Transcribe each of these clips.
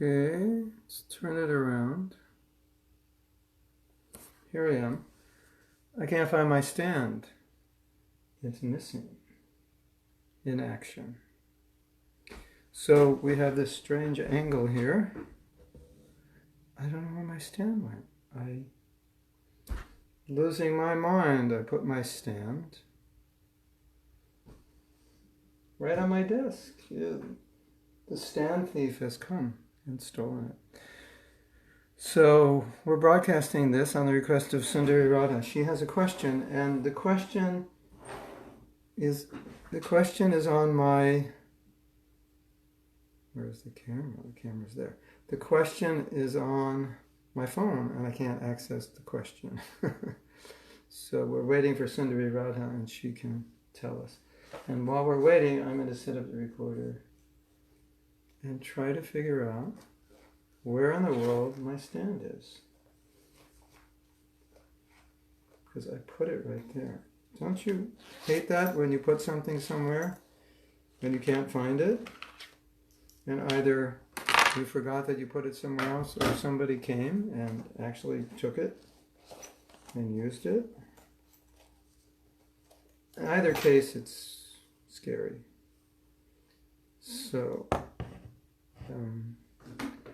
Okay, let's turn it around. Here I am. I can't find my stand. It's missing in action. So we have this strange angle here. I don't know where my stand went. Losing my mind, I put my stand right on my desk. Yeah. The stand thief has come and stolen it. So we're broadcasting this on the request of Sundari Radha. She has a question, and the question is on my... Where's the camera? The camera's there. The question is on my phone, and I can't access the question. So we're waiting for Sundari Radha, and she can tell us. And while we're waiting, I'm going to set up the recorder and try to figure out where in the world my stand is. Because I put it right there. Don't you hate that when you put something somewhere and you can't find it? And either you forgot that you put it somewhere else, or somebody came and actually took it and used it. In either case, it's scary. So,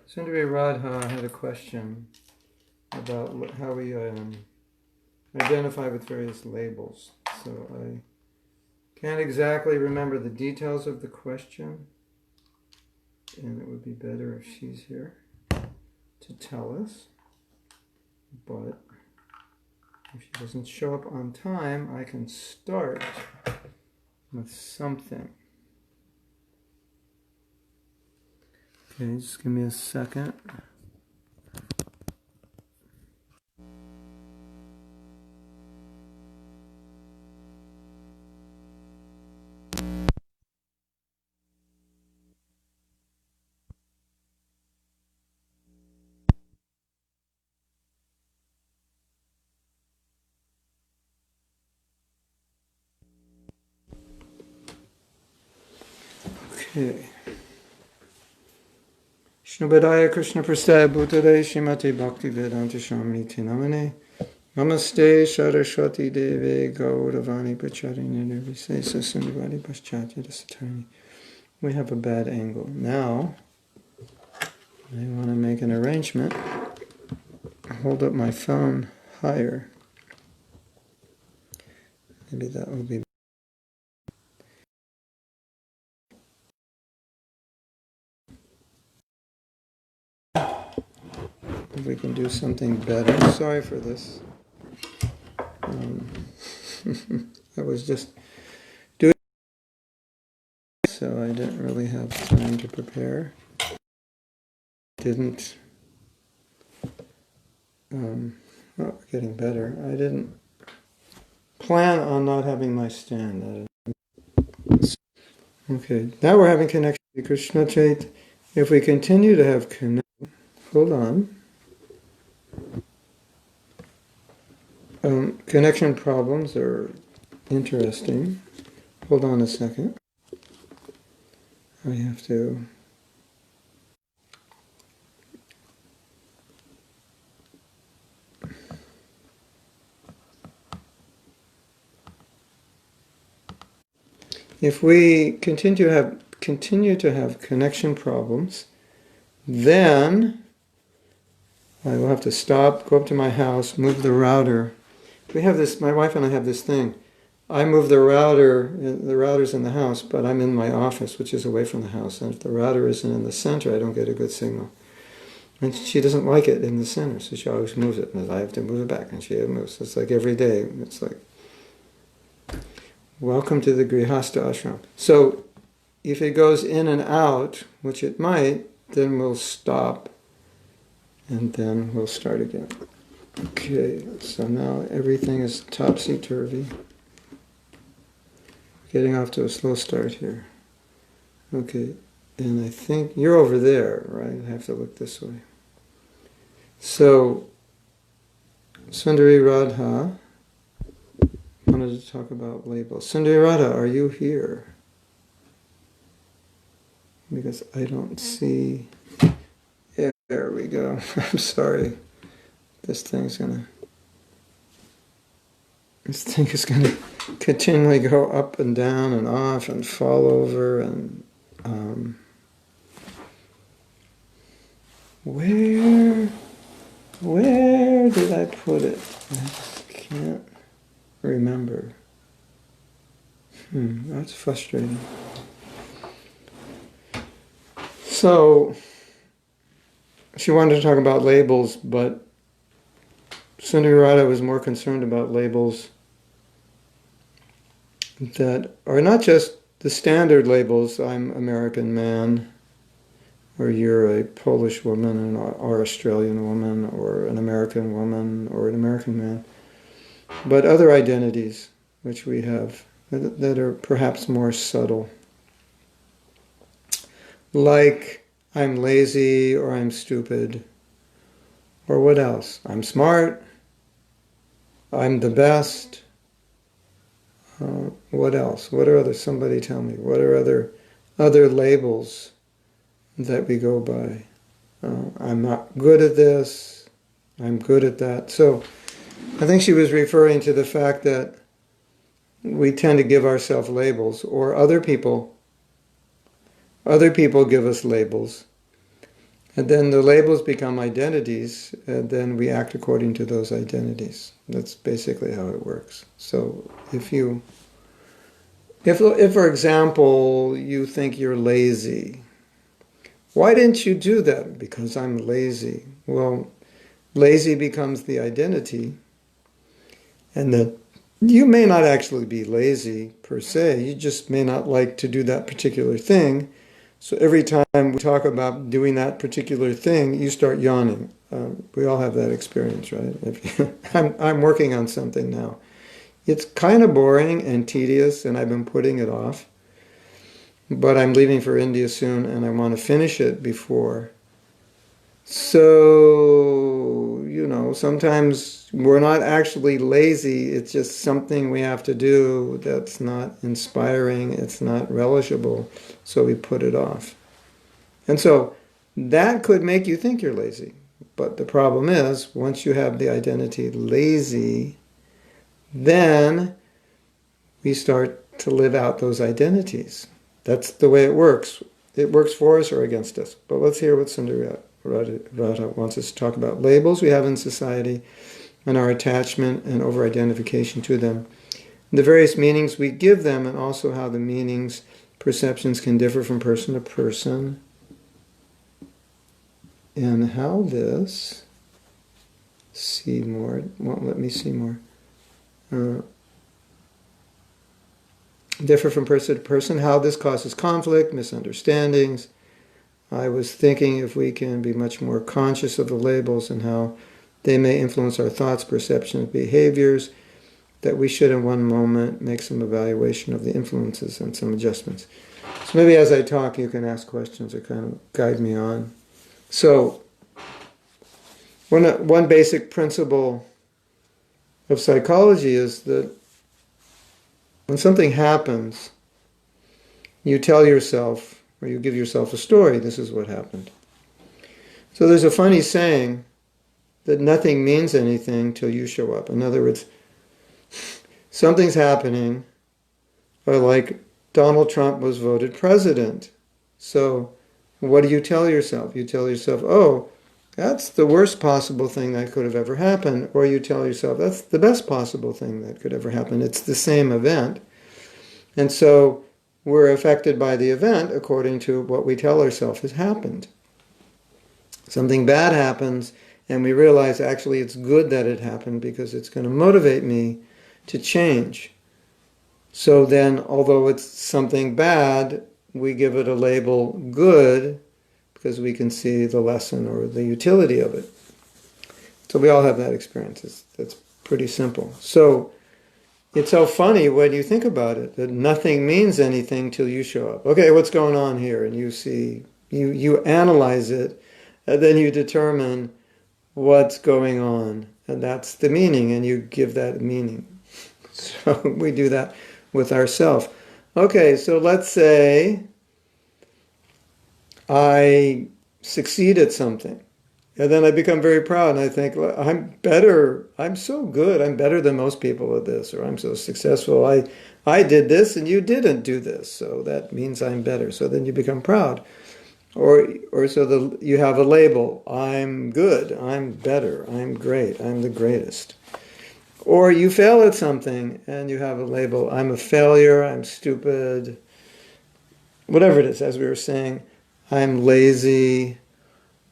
Sundari Radha had a question about how we identify with various labels. So I can't exactly remember the details of the question, and it would be better if she's here to tell us. But if she doesn't show up on time, I can start with something. Okay, just give me a second. Okay. Shnubadaya Krishna Prasthaya Bhutale Shrimati Bhakti Vedanta Shamriti Namane Namaste Saraswati Deve Gauravani Pacharini Nirvisesa Sundari Paschatya Dasatani. We have a bad angle. Now, I want to make an arrangement. Hold up my phone higher. Maybe that will be... If we can do something better. Sorry for this. I was just doing it, so I didn't really have time to prepare. Didn't... we're getting better. I didn't plan on not having my stand. Okay, now we're having connection to Krishna Chait. If we continue to have connection... Hold on. Connection problems are interesting. Hold on a second. I have to... If we continue to have connection problems, then I will have to stop, go up to my house, move the router. We have this, my wife and I have this thing. I move the router's in the house, but I'm in my office, which is away from the house. And if the router isn't in the center, I don't get a good signal. And she doesn't like it in the center, so she always moves it. And I have to move it back, and she moves. It's like every day. It's like, welcome to the Grihastha ashram. So if it goes in and out, which it might, then we'll stop, and then we'll start again. Okay, so now everything is topsy-turvy. Getting off to a slow start here. Okay, and I think you're over there, right? I have to look this way. So, Sundari Radha wanted to talk about labels. Sundari Radha, are you here? Because I don't see There we go. I'm sorry. This thing is gonna continually go up and down and off and fall over and where did I put it? I just can't remember. That's frustrating. So she wanted to talk about labels, but Sundararata was more concerned about labels that are not just the standard labels, I'm American man, or you're a Polish woman, or Australian woman, or an American woman, or an American man, but other identities which we have that are perhaps more subtle. Like, I'm lazy, or I'm stupid, or what else? I'm smart, I'm the best. What else? What are other? Somebody tell me. What are other labels that we go by? I'm not good at this. I'm good at that. So, I think she was referring to the fact that we tend to give ourselves labels, or other people give us labels, and then the labels become identities, and then we act according to those identities. That's basically how it works. So if for example, you think you're lazy, why didn't you do that? Because I'm lazy. Well, lazy becomes the identity, and then you may not actually be lazy per se, you just may not like to do that particular thing. So every time we talk about doing that particular thing, you start yawning. We all have that experience, right? I'm working on something now. It's kind of boring and tedious, and I've been putting it off. But I'm leaving for India soon, and I want to finish it before. So, sometimes we're not actually lazy. It's just something we have to do that's not inspiring. It's not relishable. So we put it off. And so that could make you think you're lazy. But the problem is, once you have the identity lazy, then we start to live out those identities. That's the way it works. It works for us or against us. But let's hear what Sundararata wants us to talk about. Labels we have in society and our attachment and over-identification to them. The various meanings we give them, and also how the meanings, perceptions can differ from person to person. And how this, see more, it won't let me see more. Differ from person to person, how this causes conflict, misunderstandings. I was thinking if we can be much more conscious of the labels and how they may influence our thoughts, perceptions, behaviors, that we should in one moment make some evaluation of the influences and some adjustments. So maybe as I talk you can ask questions or kind of guide me on. So one basic principle of psychology is that when something happens, you tell yourself, or you give yourself a story, this is what happened. So there's a funny saying that nothing means anything till you show up. In other words, something's happening, or like Donald Trump was voted president. So what do you tell yourself? You tell yourself, oh, that's the worst possible thing that could have ever happened. Or you tell yourself, that's the best possible thing that could ever happen. It's the same event. And so we're affected by the event according to what we tell ourselves has happened. Something bad happens, and we realize actually it's good that it happened because it's going to motivate me to change. So then, although it's something bad, we give it a label good because we can see the lesson or the utility of it. So we all have that experience. That's pretty simple. So it's so funny when you think about it, that nothing means anything till you show up. Okay, what's going on here? And you see, you analyze it, and then you determine what's going on. And that's the meaning, and you give that meaning. So we do that with ourselves. Okay, so let's say I succeed at something. And then I become very proud and I think, "Well, I'm better. I'm so good. I'm better than most people at this, or I'm so successful. I did this and you didn't do this. So that means I'm better." So then you become proud. Or so you have a label. I'm good. I'm better. I'm great. I'm the greatest. Or you fail at something and you have a label. I'm a failure. I'm stupid. Whatever it is, as we were saying, I'm lazy.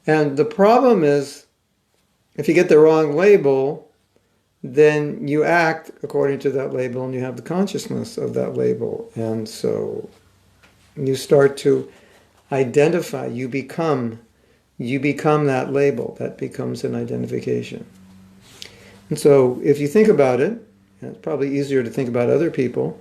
And the problem is, if you get the wrong label, then you act according to that label and you have the consciousness of that label. And so you start to identify, you become that label. That becomes an identification. And so if you think about it, and it's probably easier to think about other people,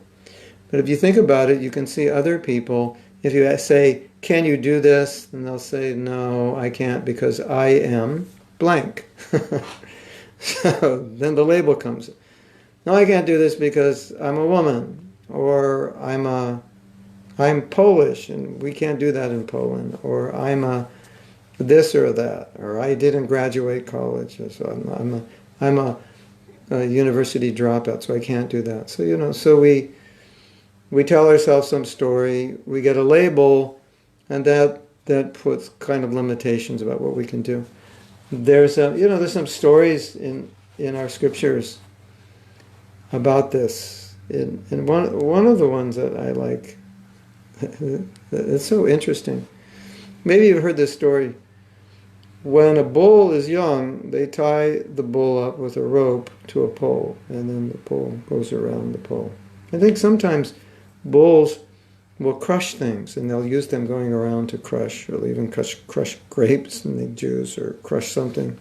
but if you think about it, you can see other people. If you say, "Can you do this?" and they'll say, "No, I can't because I am blank." So then the label comes. "No, I can't do this because I'm a woman," or I'm Polish and we can't do that in Poland, or I'm a this or that, or I didn't graduate college, so I'm a university dropout, so I can't do that. So so we tell ourselves some story, we get a label, and that puts kind of limitations about what we can do. There's some stories in our scriptures about this. And one of the ones that I like, it's so interesting. Maybe you've heard this story. When a bull is young, they tie the bull up with a rope to a pole, and then the pole goes around the pole. I think sometimes bulls will crush things, and they'll use them going around to crush, or even crush grapes and the juice, or crush something.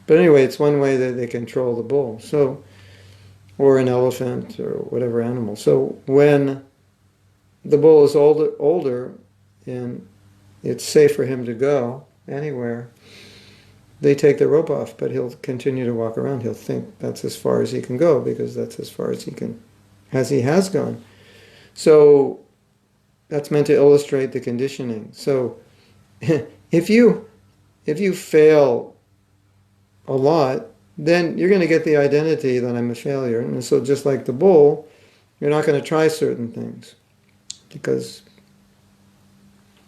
But anyway, it's one way that they control the bull. So, or an elephant, or whatever animal. So when the bull is older, and it's safe for him to go anywhere, they take the rope off, but he'll continue to walk around. He'll think that's as far as he can go, because that's as far as he has gone. So that's meant to illustrate the conditioning. So if you fail a lot, then you're going to get the identity that I'm a failure. And so just like the bull, you're not going to try certain things because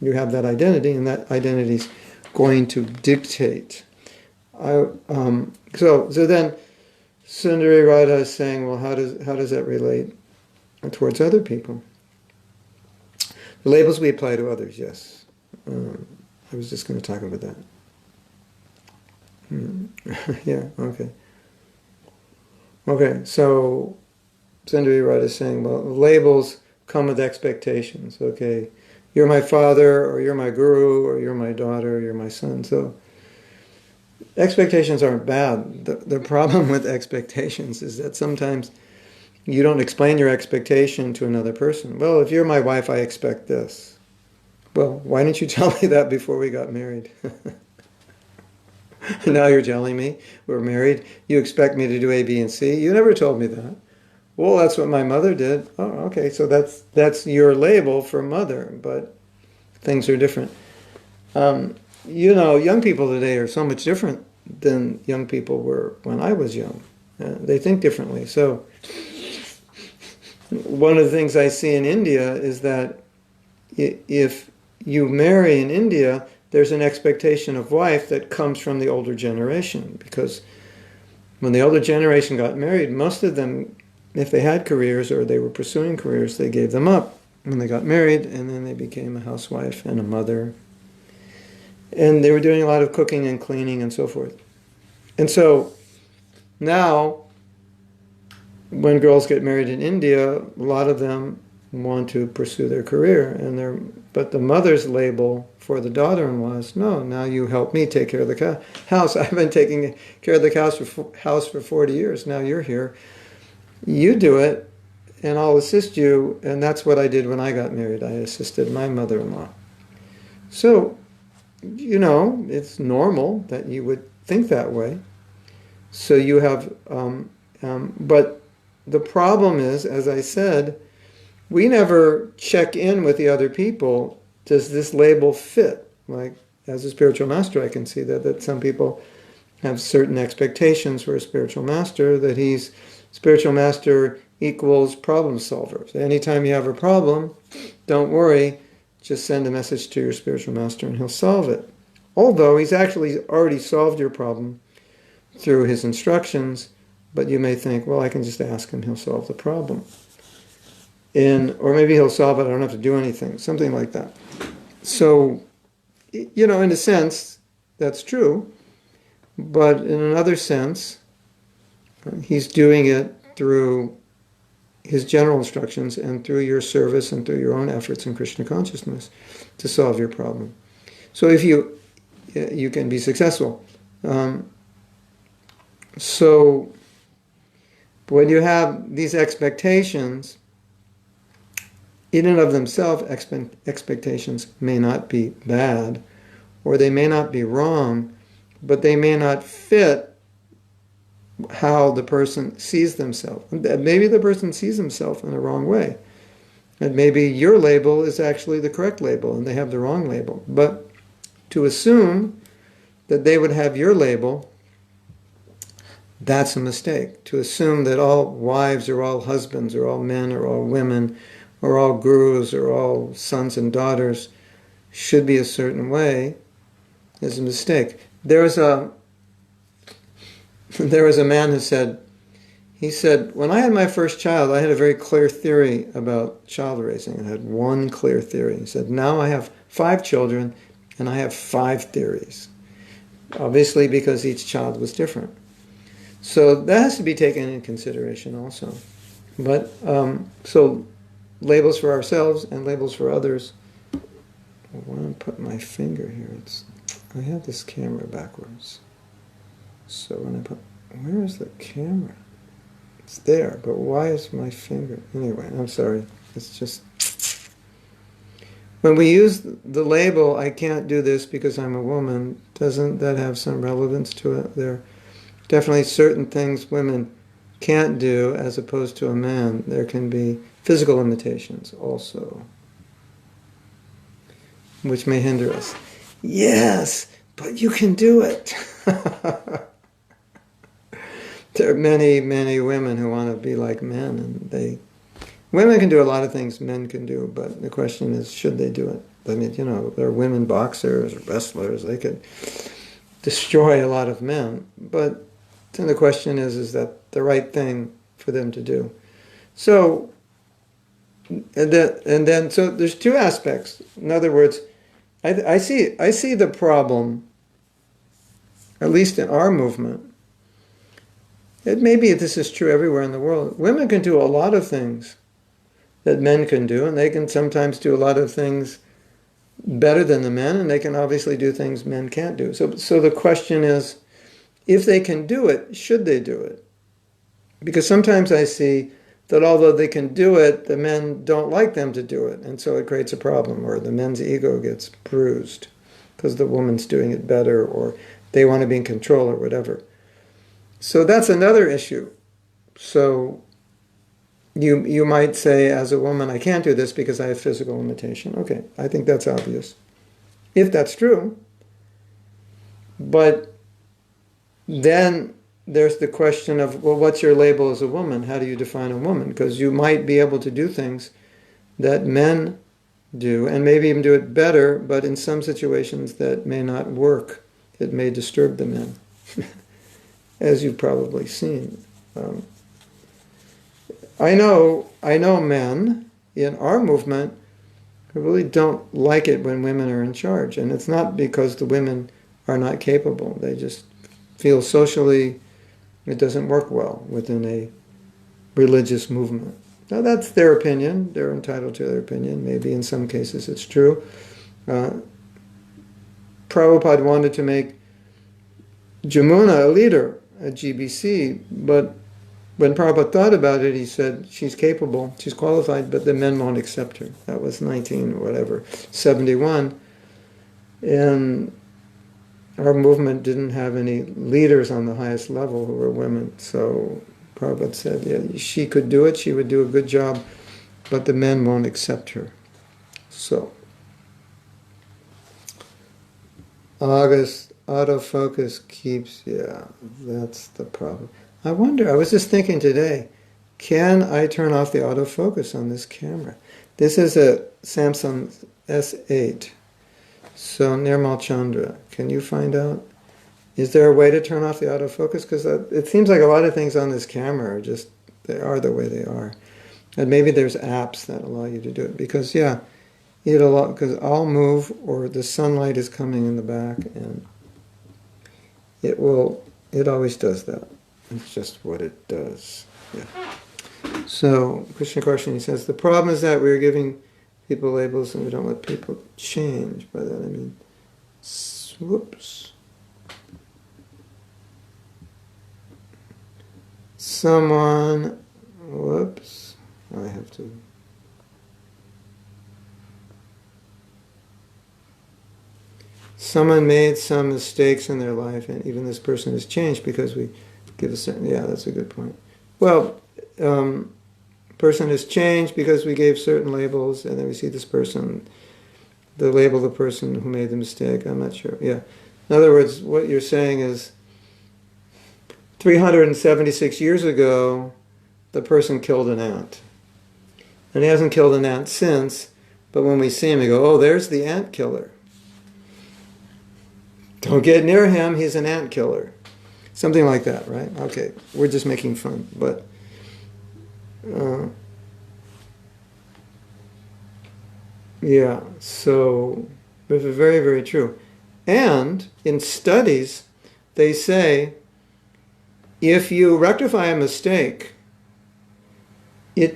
you have that identity, and that identity is going to dictate. So then Sundari Radha is saying, well, how does that relate towards other people? The labels we apply to others, yes. I was just going to talk about that. Yeah, okay. Okay, so Sundari Radha is saying, well, labels come with expectations. Okay, you're my father, or you're my guru, or you're my daughter, or you're my son. So expectations aren't bad. The problem with expectations is that sometimes you don't explain your expectation to another person. Well, if you're my wife, I expect this. Well, why didn't you tell me that before we got married? Now you're telling me we're married. You expect me to do A, B, and C. You never told me that. Well, that's what my mother did. Oh, okay, so that's your label for mother, but things are different. Young people today are so much different than young people were when I was young. They think differently. So one of the things I see in India is that if you marry in India, there's an expectation of wife that comes from the older generation, because when the older generation got married, most of them, if they had careers or they were pursuing careers, they gave them up when they got married, and then they became a housewife and a mother. And they were doing a lot of cooking and cleaning and so forth. And so now, when girls get married in India, a lot of them want to pursue their career, but the mother's label for the daughter-in-law is, no, now you help me take care of the house. I've been taking care of the house for 40 years. Now you're here. You do it, and I'll assist you. And that's what I did when I got married. I assisted my mother-in-law. So, it's normal that you would think that way. So you have, but the problem is, as I said, we never check in with the other people. Does this label fit? Like, as a spiritual master, I can see that some people have certain expectations for a spiritual master, that spiritual master equals problem solver. So anytime you have a problem, don't worry, just send a message to your spiritual master and he'll solve it. Although he's actually already solved your problem through his instructions, but you may think, well, I can just ask him, he'll solve the problem. Or maybe he'll solve it, I don't have to do anything, something like that. So, in a sense, that's true, but in another sense, he's doing it through his general instructions and through your service and through your own efforts in Krishna consciousness to solve your problem. So if you can be successful. So when you have these expectations, in and of themselves, expectations may not be bad, or they may not be wrong, but they may not fit how the person sees themselves. Maybe the person sees himself in the wrong way. And maybe your label is actually the correct label and they have the wrong label. But to assume that they would have your label, that's a mistake. To assume that all wives or all husbands or all men or all women or all gurus or all sons and daughters should be a certain way is a mistake. There was a man who said, when I had my first child, I had a very clear theory about child raising. I had one clear theory. He said, now I have 5 children and I have 5 theories. Obviously because each child was different. So that has to be taken into consideration also. But, so labels for ourselves and labels for others. I want to put my finger here. I have this camera backwards. So where is the camera? It's there, but why is my finger? Anyway, I'm sorry. It's just, when we use the label, I can't do this because I'm a woman, doesn't that have some relevance to it? There are definitely certain things women can't do as opposed to a man. There can be physical limitations also, which may hinder us. Yes, but you can do it. There are many, many women who want to be like men, and women can do a lot of things men can do, but the question is, should they do it? I mean, there are women boxers, wrestlers, they could destroy a lot of men, but then the question is that the right thing for them to do? So, and then, so there's 2 aspects. In other words, I see the problem, at least in our movement. Maybe this is true everywhere in the world. Women can do a lot of things that men can do, and they can sometimes do a lot of things better than the men, and they can obviously do things men can't do. So the question is, if they can do it, should they do it? Because sometimes I see that although they can do it, the men don't like them to do it, and so it creates a problem, or the men's ego gets bruised because the woman's doing it better, or they want to be in control, or whatever. So that's another issue. So you might say, as a woman, I can't do this because I have physical limitation. Okay, I think that's obvious, if that's true. But then there's the question of, well, what's your label as a woman? How do you define a woman? Because you might be able to do things that men do, and maybe even do it better, but in some situations that may not work. It may disturb the men, as you've probably seen. I know men in our movement who really don't like it when women are in charge, and it's not because the women are not capable. They just feel socially it doesn't work well within a religious movement. Now that's their opinion. They're entitled to their opinion. Maybe in some cases it's true. Prabhupada wanted to make Jamuna a leader at GBC, but when Prabhupada thought about it, he said, she's capable, she's qualified, but the men won't accept her. That was 71. And our movement didn't have any leaders on the highest level who were women. So Prabhupada said, yeah, she could do it, she would do a good job, but the men won't accept her. So August, autofocus keeps, yeah, that's the problem. I wonder, I was just thinking today, can I turn off the autofocus on this camera? This is a Samsung S8. So Nirmal Chandra, can you find out? Is there a way to turn off the autofocus? Because it seems like a lot of things on this camera are just, they are the way they are. And maybe there's apps that allow you to do it. Because, yeah, because I'll move or the sunlight is coming in the back and it always does that. It's just what it does. Yeah. So, Krishna Karshani says, the problem is that we're giving people labels and we don't let people change. By that I mean, whoops. Someone, whoops, I have to. Someone made some mistakes in their life, and even this person has changed because we give a certain, yeah, that's a good point. Well, person has changed because we gave certain labels, and then we see this person, the label of the person who made the mistake, I'm not sure, yeah. In other words, what you're saying is, 376 years ago, the person killed an ant. And he hasn't killed an ant since, but when we see him, we go, oh, there's the ant killer. Don't get near him, he's an ant killer. Something like that, right? Okay, we're just making fun, but yeah, so it's very, very true. And in studies, they say, if you rectify a mistake, I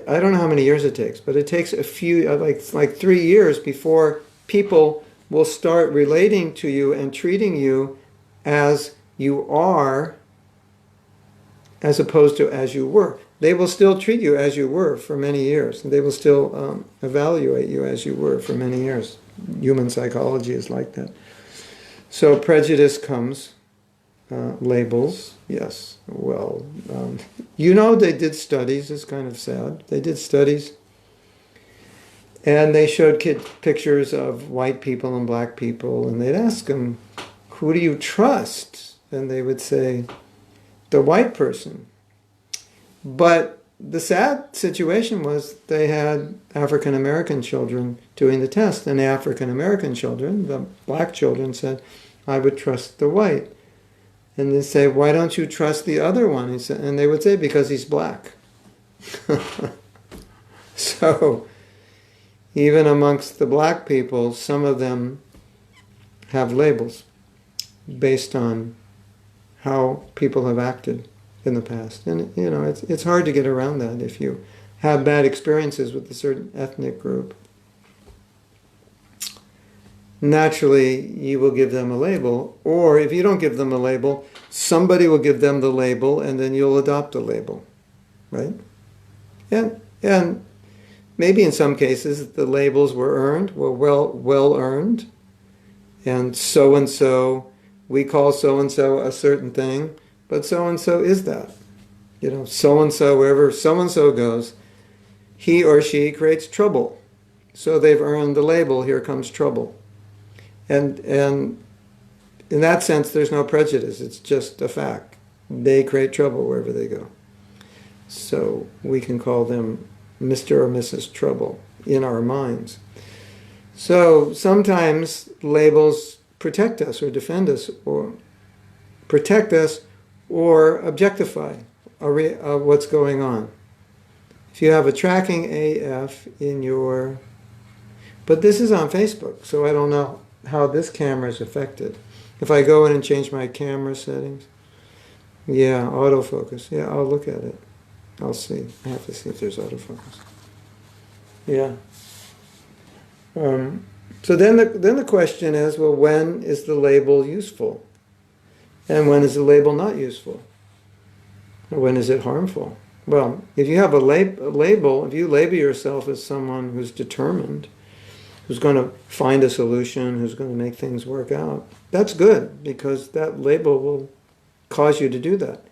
don't know how many years it takes, but it takes a few, like 3 years before people will start relating to you and treating you as you are, as opposed to as you were. They will still treat you as you were for many years. They will still evaluate you as you were for many years. Human psychology is like that. So prejudice comes. Labels, yes. Well, they did studies. It's kind of sad. They did studies. And they showed pictures of white people and black people. And they'd ask them, who do you trust? And they would say, the white person. But the sad situation was they had African American children doing the test. And the African American children, the black children, said, I would trust the white. And they say, why don't you trust the other one? And they would say, because he's black. So, even amongst the black people, some of them have labels based on how people have acted in the past. And, it's hard to get around that if you have bad experiences with a certain ethnic group. Naturally, you will give them a label, or if you don't give them a label, somebody will give them the label, and then you'll adopt a label, right? And maybe in some cases the labels were well earned, and so, we call so-and-so a certain thing, but so-and-so is that. So-and-so, wherever so-and-so goes, he or she creates trouble. So they've earned the label, here comes trouble. And in that sense, there's no prejudice. It's just a fact. They create trouble wherever they go. So we can call them Mr. or Mrs. Trouble in our minds. So sometimes labels protect us or defend us or objectify what's going on. If you have a tracking AF in your... But this is on Facebook, so I don't know how this camera is affected. If I go in and change my camera settings, yeah, autofocus. Yeah, I'll look at it. I'll see. I have to see if there's autofocus. Yeah. So then the question is, well, when is the label useful? And when is the label not useful? Or when is it harmful? Well, if you have a label, if you label yourself as someone who's determined, who's going to find a solution, who's going to make things work out, that's good, because that label will cause you to do that.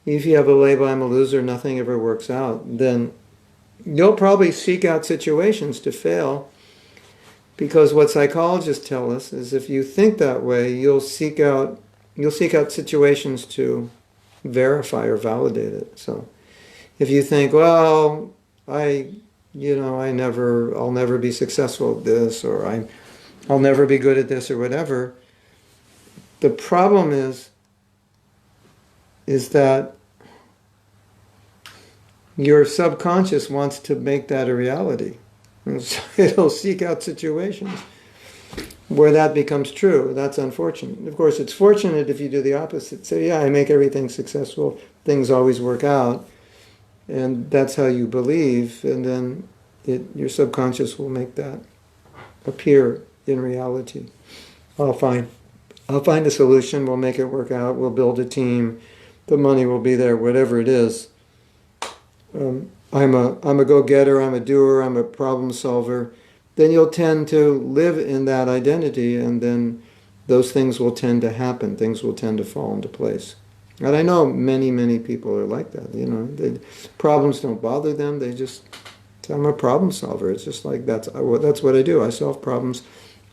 If you have a label, I'm a loser, nothing ever works out, then you'll probably seek out situations to fail Because what psychologists tell us is if you think that way, you'll seek out situations to verify or validate it. So if you think, well, I'll never be successful at this, or I'll never be good at this, or whatever. The problem is that your subconscious wants to make that a reality. And so it'll seek out situations where that becomes true. That's unfortunate. Of course, it's fortunate if you do the opposite. Say, yeah, I make everything successful, things always work out, and that's how you believe, and then your subconscious will make that appear in reality. I'll find a solution, we'll make it work out, we'll build a team, the money will be there, whatever it is. I'm a go-getter, I'm a doer, I'm a problem solver. Then you'll tend to live in that identity, and then those things will tend to happen. Things will tend to fall into place. And I know many, many people are like that. Problems don't bother them. I'm a problem solver. It's just like that's what I do. I solve problems.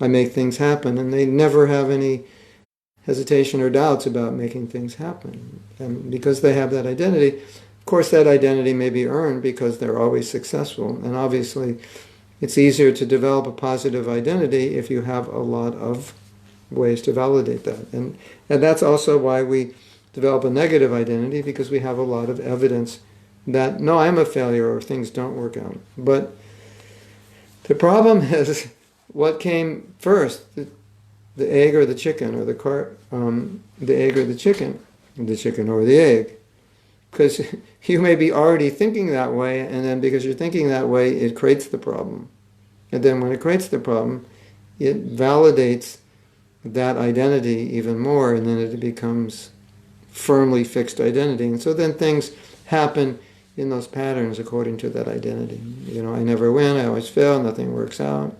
I make things happen, and they never have any hesitation or doubts about making things happen. And because they have that identity, of course, that identity may be earned because they're always successful. And obviously, it's easier to develop a positive identity if you have a lot of ways to validate that. And that's also why we develop a negative identity, because we have a lot of evidence that, no, I'm a failure or things don't work out. But the problem is, what came first, the egg or the chicken, or the egg or the chicken or the egg? Because you may be already thinking that way, and then because you're thinking that way, it creates the problem. And then when it creates the problem, it validates that identity even more, and then it becomes firmly fixed identity. And so then things happen in those patterns according to that identity. I never win, I always fail, nothing works out.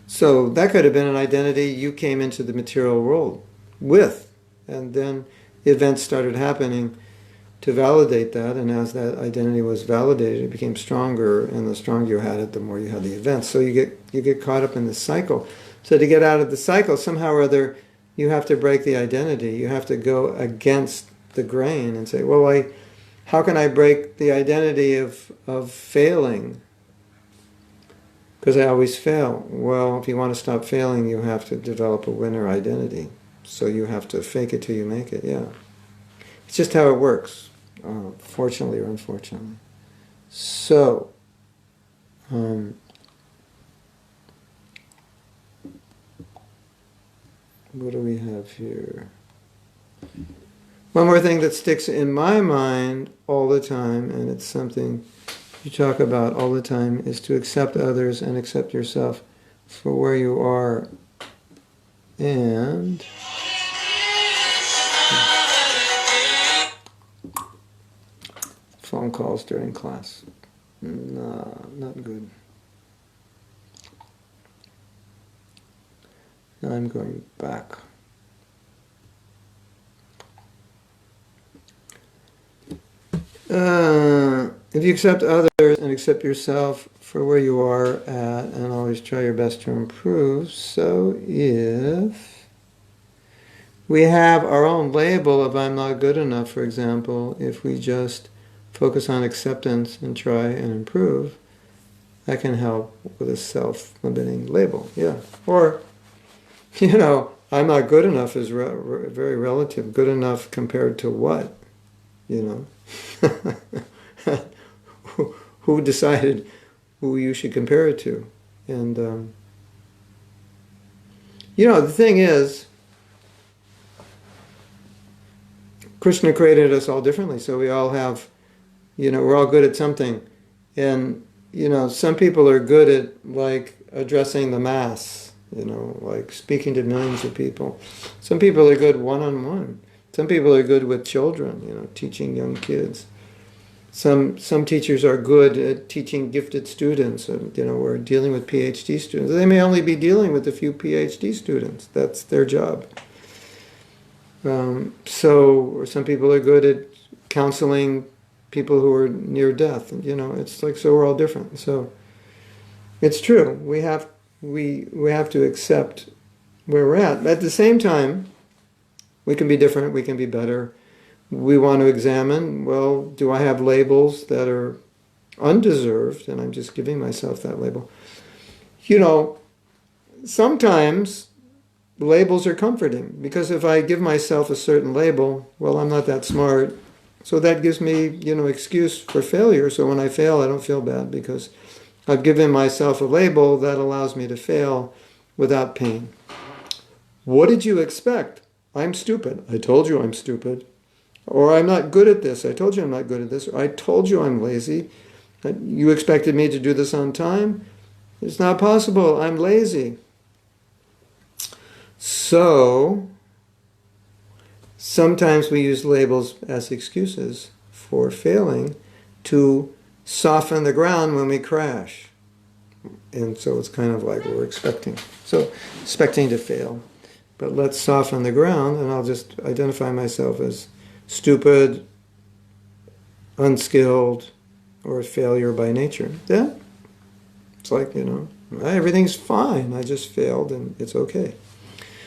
So that could have been an identity you came into the material world with, and then events started happening to validate that, and as that identity was validated, it became stronger, and the stronger you had it, the more you had the events. So you get caught up in this cycle. So to get out of the cycle, somehow or other, you have to break the identity. You have to go against the grain and say, well, how can I break the identity of failing? Because I always fail. Well, if you want to stop failing, you have to develop a winner identity. So you have to fake it till you make it, yeah. It's just how it works, fortunately or unfortunately. So, what do we have here? One more thing that sticks in my mind all the time, and it's something you talk about all the time, is to accept others and accept yourself for where you are. And phone calls during class. No, not good. I'm going back. If you accept others and accept yourself for where you are at, and always try your best to improve, so if we have our own label of I'm not good enough, for example, if we just focus on acceptance and try and improve, that can help with a self-limiting label, yeah. Or, I'm not good enough is very relative. Good enough compared to what? Who decided who you should compare it to? And, the thing is, Krishna created us all differently, so we all have, we're all good at something. And, some people are good at, addressing the mass, like speaking to millions of people. Some people are good one-on-one. Some people are good with children, teaching young kids. Some teachers are good at teaching gifted students, or dealing with PhD students. They may only be dealing with a few PhD students. That's their job. So some people are good at counseling people who are near death. It's like, so we're all different. So It's true. We have to accept where we're at. At the same time, we can be different. We can be better. We want to examine, well, do I have labels that are undeserved, and I'm just giving myself that label? You know, sometimes labels are comforting, because if I give myself a certain label, well, I'm not that smart, so that gives me, excuse for failure. So when I fail, I don't feel bad, because I've given myself a label that allows me to fail without pain. What did you expect? I'm stupid. I told you I'm stupid. Or I'm not good at this. I told you I'm not good at this. Or I told you I'm lazy. You expected me to do this on time? It's not possible. I'm lazy. So, sometimes we use labels as excuses for failing to soften the ground when we crash. And so it's kind of like we're expecting to fail. But let's soften the ground, and I'll just identify myself as stupid, unskilled, or a failure by nature. Yeah. It's like, everything's fine. I just failed, and it's okay.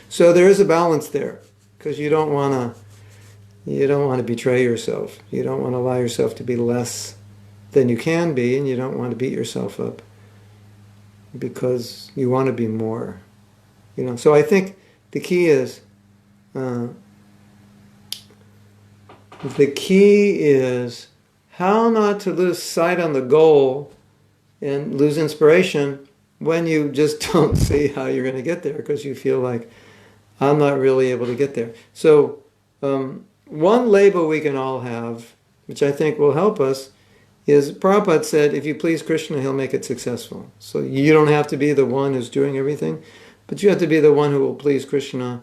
So there is a balance there, because you don't want to betray yourself. You don't want to allow yourself to be less than you can be, and you don't want to beat yourself up because you want to be more. So I think the key is how not to lose sight on the goal and lose inspiration when you just don't see how you're going to get there, because you feel like, I'm not really able to get there. So one label we can all have, which I think will help us, is Prabhupada said, if you please Krishna, he'll make it successful. So you don't have to be the one who's doing everything, but you have to be the one who will please Krishna.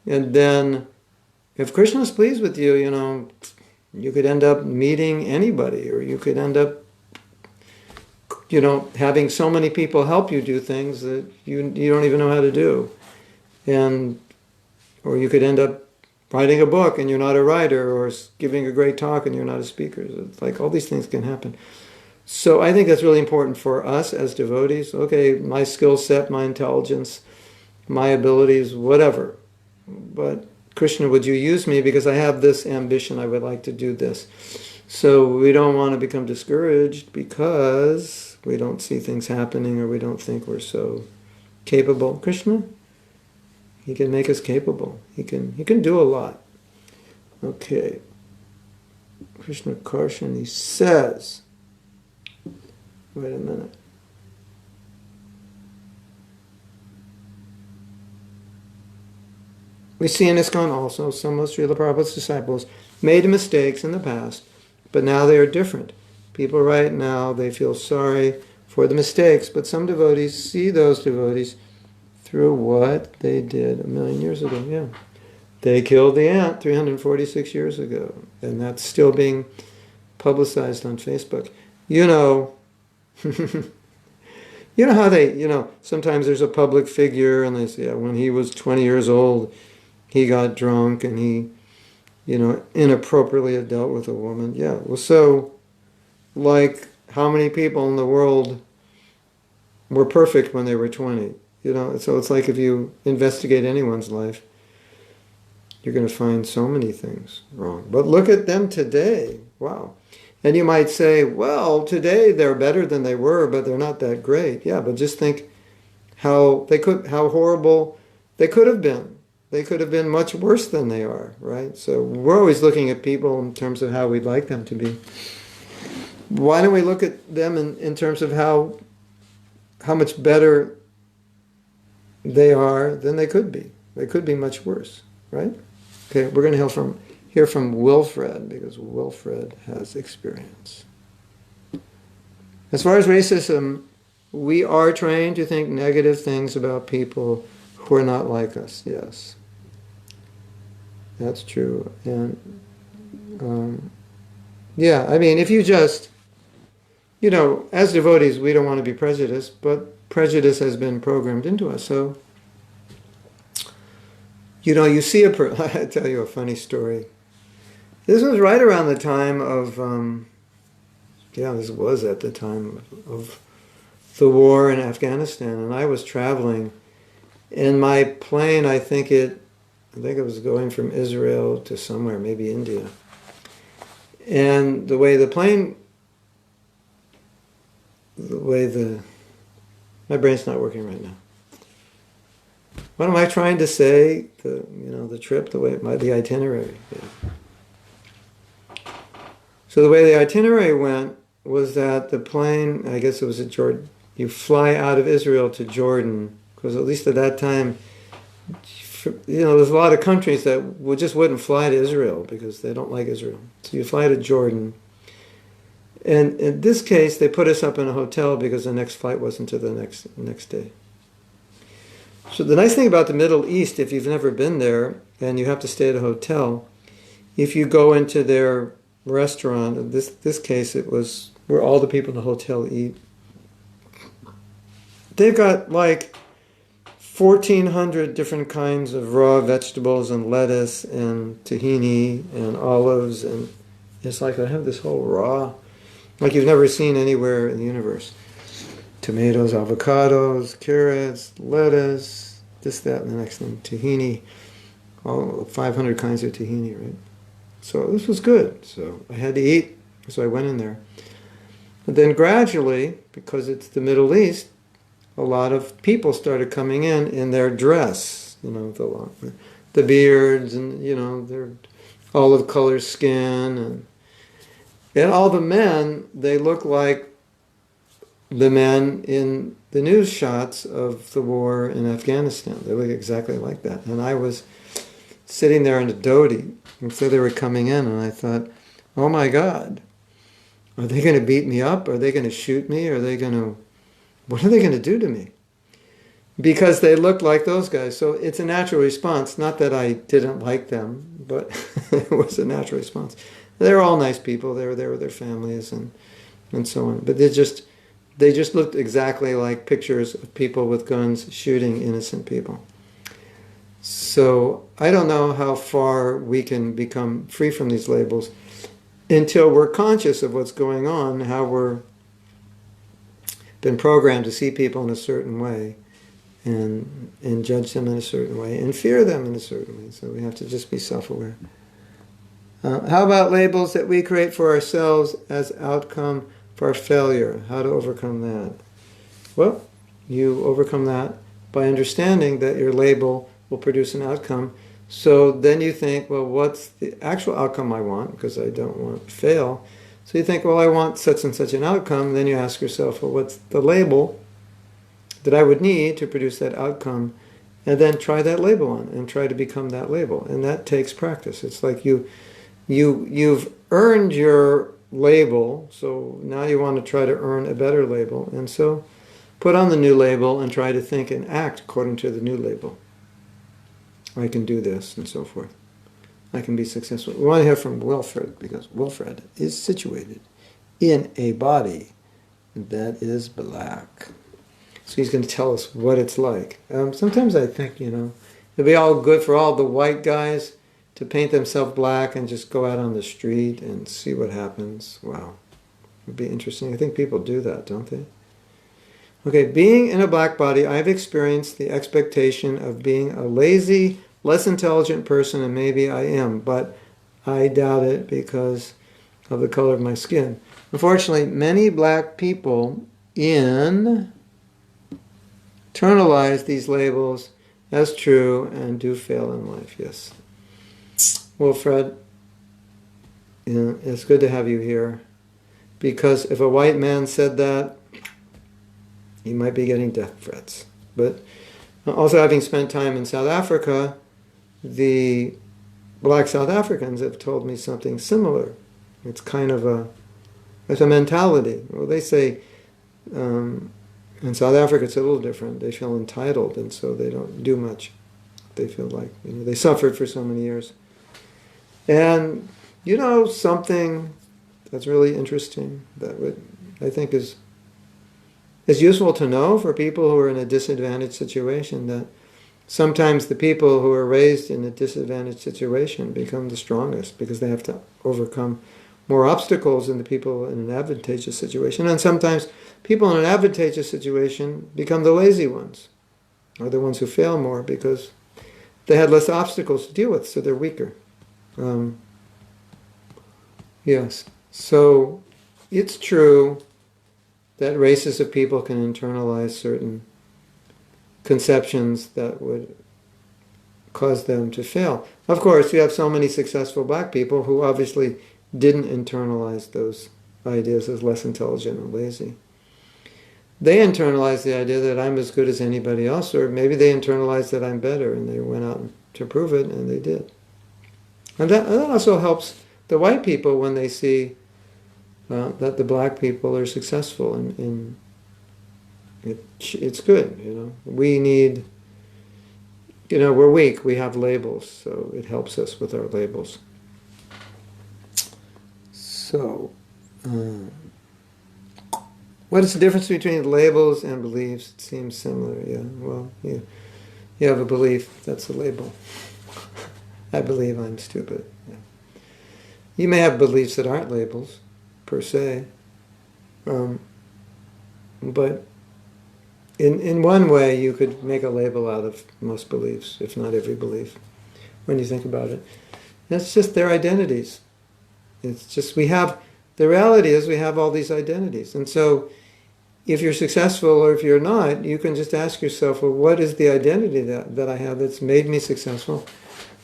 And then if Krishna's pleased with you, you could end up meeting anybody, or you could end up, having so many people help you do things that you don't even know how to do. Or you could end up writing a book and you're not a writer, or giving a great talk and you're not a speaker. It's like all these things can happen. So I think that's really important for us as devotees. Okay, my skill set, my intelligence, my abilities, whatever. But Krishna, would you use me, because I have this ambition, I would like to do this. So we don't want to become discouraged because we don't see things happening, or we don't think we're so capable. Krishna, he can make us capable. He can do a lot. Okay. Krishna Karshan, he says, wait a minute. We see in ISKCON also, some of Srila Prabhupada's disciples made mistakes in the past, but now they are different. People right now, they feel sorry for the mistakes, but some devotees see those devotees through what they did 1,000,000 years ago. Yeah. They killed the ant 346 years ago, and that's still being publicized on Facebook. You know how they, sometimes there's a public figure and they say, yeah, when he was 20 years old, he got drunk and he, inappropriately had dealt with a woman. Yeah, well, so, like, how many people in the world were perfect when they were 20? So it's like if you investigate anyone's life, you're going to find so many things wrong. But look at them today. Wow. And you might say, well, today they're better than they were, but they're not that great. Yeah, but just think how horrible they could have been. They could have been much worse than they are, right? So we're always looking at people in terms of how we'd like them to be. Why don't we look at them in terms of how much better they are than they could be? They could be much worse, right? Okay, we're going to hear from Wilfred, because Wilfred has experience. As far as racism, we are trained to think negative things about people who are not like us. Yes, that's true. And if you just, as devotees, we don't want to be prejudiced, but prejudice has been programmed into us. So, you see I tell you a funny story. This was right around the time of, this was at the time of the war in Afghanistan, and I was traveling in my plane. I think it was going from Israel to somewhere, maybe India. And my brain's not working right now. What am I trying to say? The trip, the itinerary. So the way the itinerary went was that the plane, I guess it was at Jordan, you fly out of Israel to Jordan, because at least at that time, there's a lot of countries that just wouldn't fly to Israel because they don't like Israel. So you fly to Jordan. And in this case, they put us up in a hotel because the next flight wasn't to the next day. So the nice thing about the Middle East, if you've never been there and you have to stay at a hotel, if you go into their restaurant, in this case it was where all the people in the hotel eat, they've got like 1,400 different kinds of raw vegetables and lettuce and tahini and olives, and it's like I have this whole raw, like you've never seen anywhere in the universe. Tomatoes, avocados, carrots, lettuce, this, that, and the next thing, tahini, all 500 kinds of tahini, right? So this was good. So I had to eat, so I went in there. But then gradually, because it's the Middle East, a lot of people started coming in their dress, the beards and, their olive colored skin. And all the men, they look like the men in the news shots of the war in Afghanistan. They look exactly like that. And I was sitting there in a dhoti, and so they were coming in, and I thought, oh my God, are they going to beat me up? Are they going to shoot me? What are they going to do to me? Because they looked like those guys. So it's a natural response. Not that I didn't like them, but it was a natural response. They were all nice people. They were there with their families and so on. But they just looked exactly like pictures of people with guns shooting innocent people. So I don't know how far we can become free from these labels until we're conscious of what's going on, how we're been programmed to see people in a certain way and judge them in a certain way and fear them in a certain way. So we have to just be self-aware. How about labels that we create for ourselves as outcome for failure? How to overcome that? Well, you overcome that by understanding that your label will produce an outcome. So then you think, well, what's the actual outcome I want? Because I don't want to fail. So you think, well, I want such and such an outcome. Then you ask yourself, well, what's the label that I would need to produce that outcome? And then try that label on and try to become that label. And that takes practice. It's like you've earned your label, so now you want to try to earn a better label. And so put on the new label and try to think and act according to the new label. I can do this and so forth. I can be successful. We want to hear from Wilfred, because Wilfred is situated in a body that is black. So he's going to tell us what it's like. Sometimes I think, it'd be all good for all the white guys to paint themselves black and just go out on the street and see what happens. Wow. It would be interesting. I think people do that, don't they? Okay, being in a black body, I've experienced the expectation of being a lazy, less intelligent person, and maybe I am, but I doubt it because of the color of my skin. Unfortunately, many black people internalize these labels as true and do fail in life, yes. Well, Fred, it's good to have you here, because if a white man said that, he might be getting death threats. But also, having spent time in South Africa, the black South Africans have told me something similar. It's kind of it's a mentality. Well, they say in South Africa it's a little different. They feel entitled, and so they don't do much. They feel like they suffered for so many years. And something that's really interesting that I think is useful to know for people who are in a disadvantaged situation, that sometimes the people who are raised in a disadvantaged situation become the strongest because they have to overcome more obstacles than the people in an advantageous situation. And sometimes people in an advantageous situation become the lazy ones, or the ones who fail more because they had less obstacles to deal with, so they're weaker. Yes. So it's true that races of people can internalize certain conceptions that would cause them to fail. Of course, you have so many successful black people who obviously didn't internalize those ideas as less intelligent and lazy. They internalized the idea that I'm as good as anybody else, or maybe they internalized that I'm better, and they went out to prove it, and they did. And that also helps the white people when they see that the black people are successful, and it's good, you know. We need, you know, we're weak, we have labels, so it helps us with our labels. So, what is the difference between labels and beliefs? It seems similar, yeah. Well, you have a belief, that's a label. I believe I'm stupid. Yeah. You may have beliefs that aren't labels, per se. But in one way, you could make a label out of most beliefs, if not every belief, when you think about it. It's just their identities. It's just the reality is we have all these identities. And so if you're successful or if you're not, you can just ask yourself, well, what is the identity that I have that's made me successful?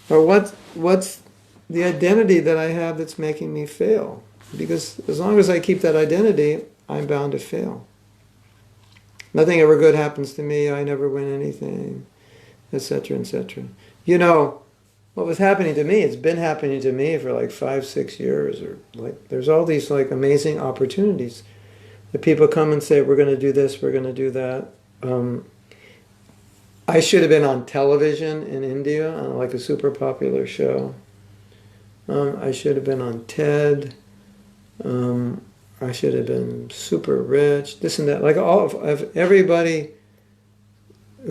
Or what's the identity that I have that's making me fail? Because as long as I keep that identity, I'm bound to fail. Nothing ever good happens to me, I never win anything, etc., etc. You know, what was happening to me, it's been happening to me for like 5-6 years, or like there's all these like amazing opportunities. The people come and say, we're going to do this, we're going to do that. I should have been on television in India, on like a super popular show. I should have been on TED. I should have been super rich, this and that. Like all of everybody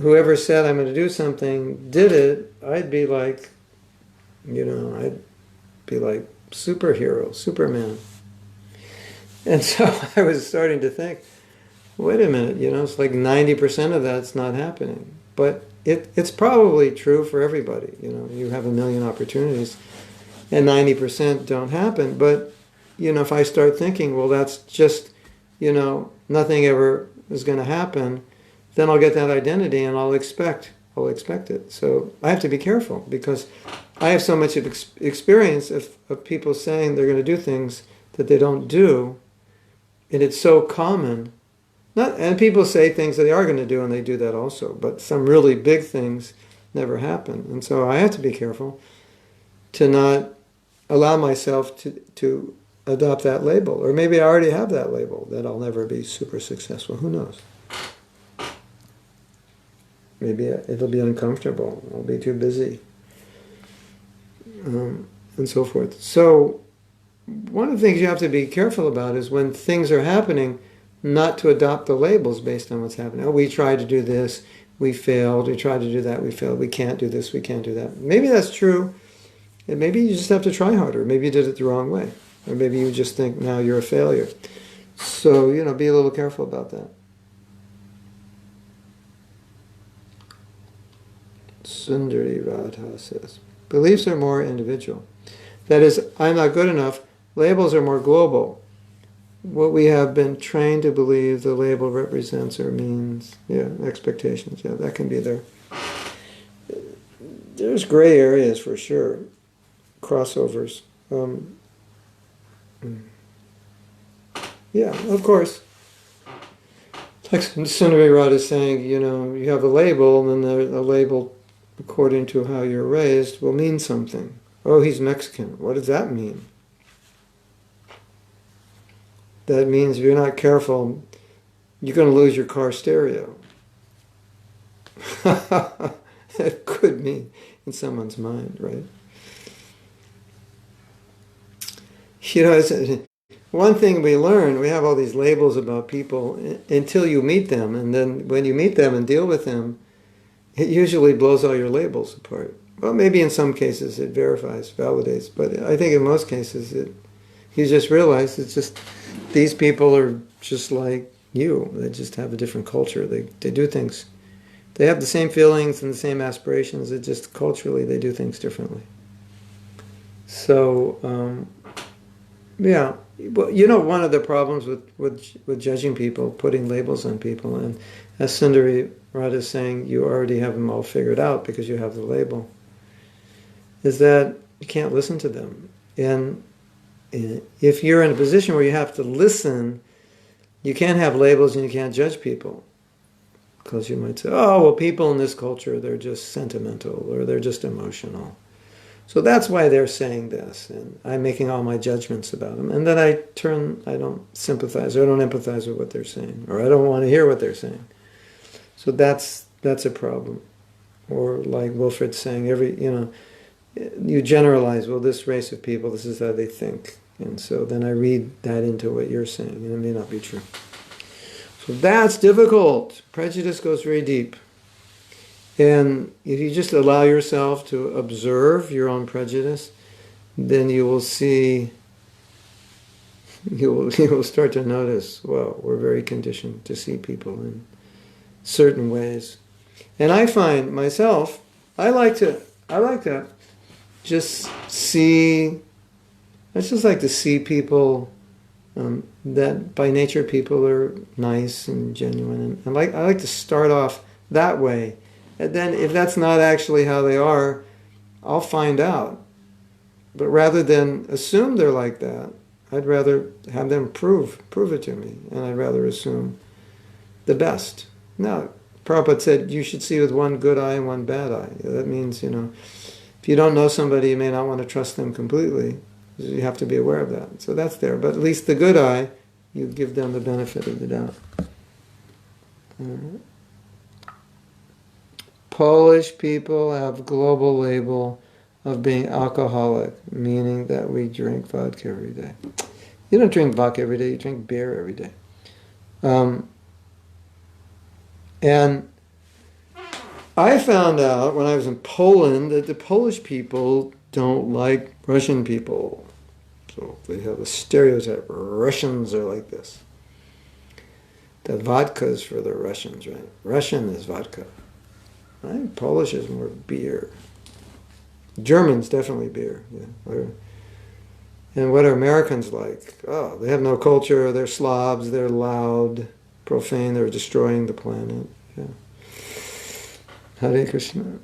who ever said I'm going to do something did it, I'd be like, you know, I'd be like superhero, Superman. And so I was starting to think, wait a minute, you know, it's like 90% of that's not happening. But it's probably true for everybody. You know, you have a million opportunities and 90% don't happen. But, you know, if I start thinking, well, that's just, you know, nothing ever is going to happen, then I'll get that identity and I'll expect it. So I have to be careful because I have so much of experience of people saying they're going to do things that they don't do. And it's so common. And people say things that they are going to do and they do that also. But some really big things never happen. And so I have to be careful to not allow myself to adopt that label. Or maybe I already have that label, that I'll never be super successful. Who knows? Maybe it'll be uncomfortable. I'll be too busy. And so forth. So one of the things you have to be careful about is when things are happening, not to adopt the labels based on what's happening. Oh, we tried to do this, we failed. We tried to do that, we failed. We can't do this, we can't do that. Maybe that's true. And maybe you just have to try harder. Maybe you did it the wrong way. Or maybe you just think, now you're a failure. So, you know, be a little careful about that. Sundari Radha says, beliefs are more individual. That is, I'm not good enough. Labels are more global. What we have been trained to believe the label represents or means, expectations, that can be there. There's gray areas for sure, crossovers. Of course. Like Sundari Radha is saying, you know, you have a label, and then the label, according to how you're raised, will mean something. Oh, he's Mexican. What does that mean? That means if you're not careful, you're going to lose your car stereo. It could mean in someone's mind, right? You know, it's, one thing we learn, we have all these labels about people until you meet them, and then when you meet them and deal with them, it usually blows all your labels apart. Well, maybe in some cases it verifies, validates, but I think in most cases You just realize it's just, these people are just like you. They just have a different culture. They do things. They have the same feelings and the same aspirations. It just culturally they do things differently. So, yeah. Well, one of the problems with judging people, putting labels on people, and as Sundari Radha is saying, you already have them all figured out because you have the label, is that you can't listen to them. And if you're in a position where you have to listen, you can't have labels and you can't judge people. Because you might say, oh, well, people in this culture, they're just sentimental or they're just emotional. So that's why they're saying this, and I'm making all my judgments about them. And then I don't sympathize, or I don't empathize with what they're saying, or I don't want to hear what they're saying. So that's a problem. Or like Wilfred's saying, you generalize, well, this race of people, this is how they think. And so then I read that into what you're saying, and it may not be true. So that's difficult. Prejudice goes very deep. And if you just allow yourself to observe your own prejudice, then you will see, you will start to notice, well, we're very conditioned to see people in certain ways. And I find myself, I like to just see, I just like to see people that by nature people are nice and genuine. And I like to start off that way. And then if that's not actually how they are, I'll find out. But rather than assume they're like that, I'd rather have them prove it to me. And I'd rather assume the best. Now, Prabhupada said you should see with one good eye and one bad eye. That means, if you don't know somebody, you may not want to trust them completely. You have to be aware of that. So that's there. But at least the good eye, you give them the benefit of the doubt. Polish people have global label of being alcoholic, meaning that we drink vodka every day. You don't drink vodka every day, you drink beer every day. And I found out when I was in Poland that the Polish people don't like Russian people. So they have a stereotype, Russians are like this. The vodka is for the Russians, right? Russian is vodka. Right? Polish is more beer. Germans definitely beer. Yeah. And what are Americans like? Oh, they have no culture. They're Slavs. They're loud, profane. They're destroying the planet. Yeah. Hare Krishna.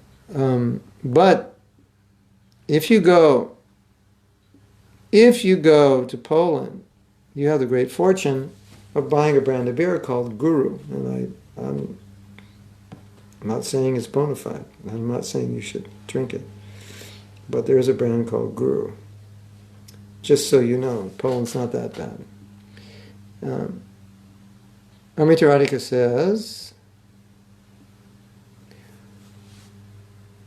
But if you go to Poland, you have the great fortune of buying a brand of beer called Guru, and I'm not saying it's bona fide. I'm not saying you should drink it. But there is a brand called Guru. Just so you know, Poland's not that bad. Amrita Radhika says,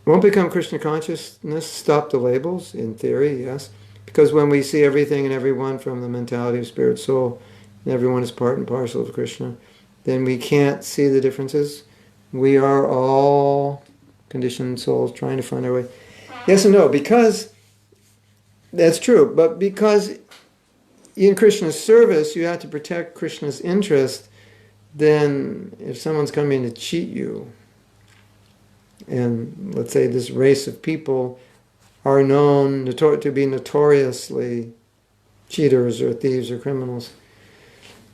won't become Krishna consciousness stop the labels? In theory, yes. Because when we see everything and everyone from the mentality of spirit, soul, and everyone is part and parcel of Krishna, then we can't see the differences. We are all conditioned souls trying to find our way. Yes and no, because that's true, but because in Krishna's service you have to protect Krishna's interest, then if someone's coming to cheat you, and let's say this race of people are known to be notoriously cheaters or thieves or criminals,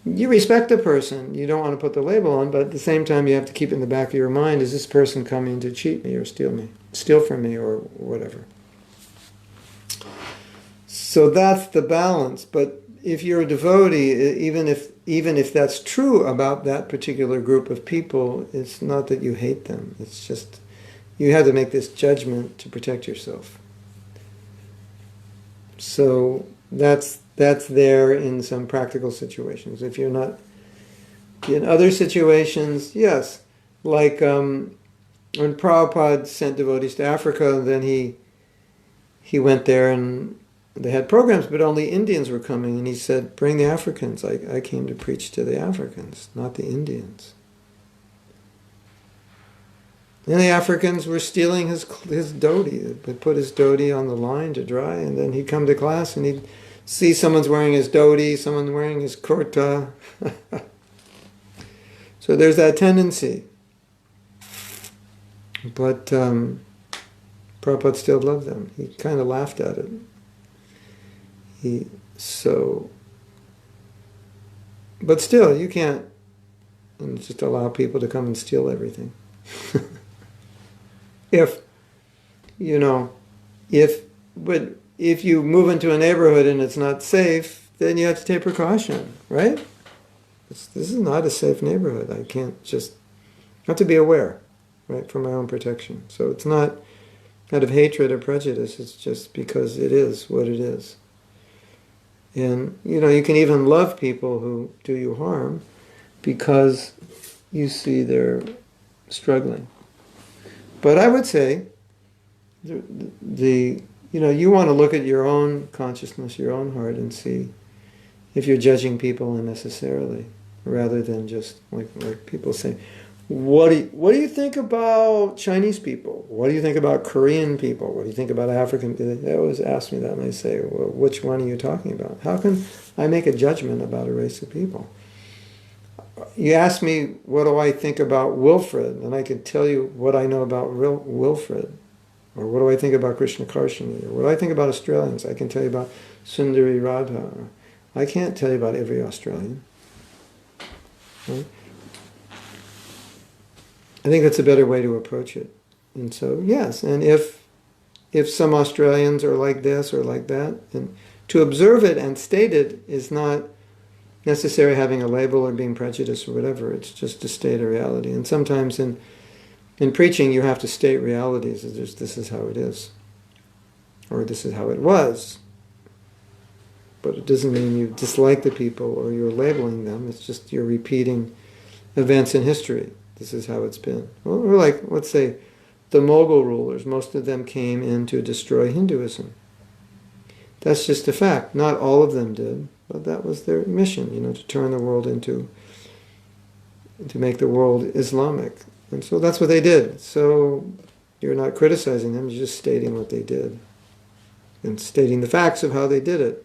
you respect the person. You don't want to put the label on, but at the same time you have to keep in the back of your mind, is this person coming to cheat me or steal from me or whatever. So that's the balance. But if you're a devotee, even if that's true about that particular group of people, it's not that you hate them. It's just you have to make this judgment to protect yourself. So that's there in some practical situations. If you're not in other situations, yes, like when Prabhupada sent devotees to Africa, then he went there and they had programs, but only Indians were coming, and he said, "Bring the Africans. I came to preach to the Africans, not the Indians." And the Africans were stealing his dhoti. They put his dhoti on the line to dry, and then he'd come to class and he'd see someone's wearing his dhoti, someone's wearing his kurta. So there's that tendency. But Prabhupada still loved them. He kind of laughed at it. But still, you can't just allow people to come and steal everything. If you move into a neighborhood and it's not safe, then you have to take precaution, right? This is not a safe neighborhood. I can't just have to be aware, right, for my own protection. So it's not out of hatred or prejudice. It's just because it is what it is. And you can even love people who do you harm because you see they're struggling. But I would say you want to look at your own consciousness, your own heart, and see if you're judging people unnecessarily, rather than just like people say, what do you think about Chinese people? What do you think about Korean people? What do you think about African people? They always ask me that, and I say, well, which one are you talking about? How can I make a judgment about a race of people? You ask me, what do I think about Wilfred? And I can tell you what I know about Wilfred. Or what do I think about Krishna Karshani? Or what do I think about Australians? I can tell you about Sundari Radha. Or I can't tell you about every Australian. Right? I think that's a better way to approach it. And so, yes, and if some Australians are like this or like that, and to observe it and state it is not necessarily having a label or being prejudiced or whatever. It's just to state a reality. And sometimes in preaching you have to state realities. This is how it is. Or this is how it was. But it doesn't mean you dislike the people or you're labeling them. It's just you're repeating events in history. This is how it's been. Well, or like, let's say, the Mughal rulers, most of them came in to destroy Hinduism. That's just a fact. Not all of them did, but that was their mission, to turn the world to make the world Islamic. And so that's what they did. So you're not criticizing them, you're just stating what they did. And stating the facts of how they did it.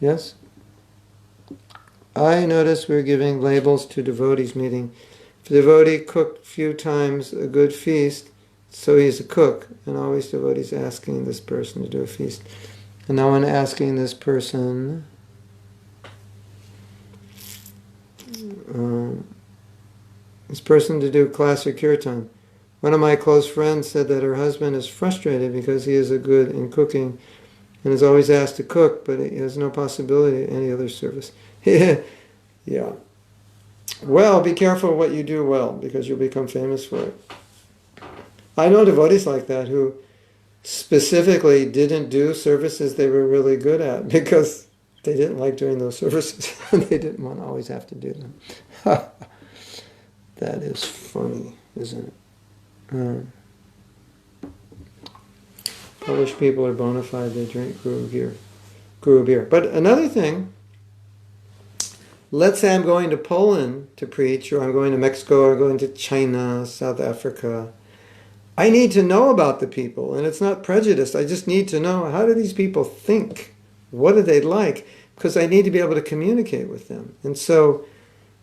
Yes? I noticed we're giving labels to devotees, meaning if a devotee cooked few times a good feast, so he's a cook. And always devotees asking this person to do a feast. And now I'm asking this person, to do class or kirtan. One of my close friends said that her husband is frustrated because he is a good in cooking and is always asked to cook, but he has no possibility of any other service. Yeah. Well, be careful what you do well, because you'll become famous for it. I know devotees like that who specifically didn't do services they were really good at because they didn't like doing those services and they didn't want to always have to do them. That is funny, isn't it? Polish people are bona fide, they drink guru beer. But another thing, let's say I'm going to Poland to preach, or I'm going to Mexico, or going to China, South Africa. I need to know about the people, and it's not prejudice. I just need to know, how do these people think? What do they like? Because I need to be able to communicate with them. And so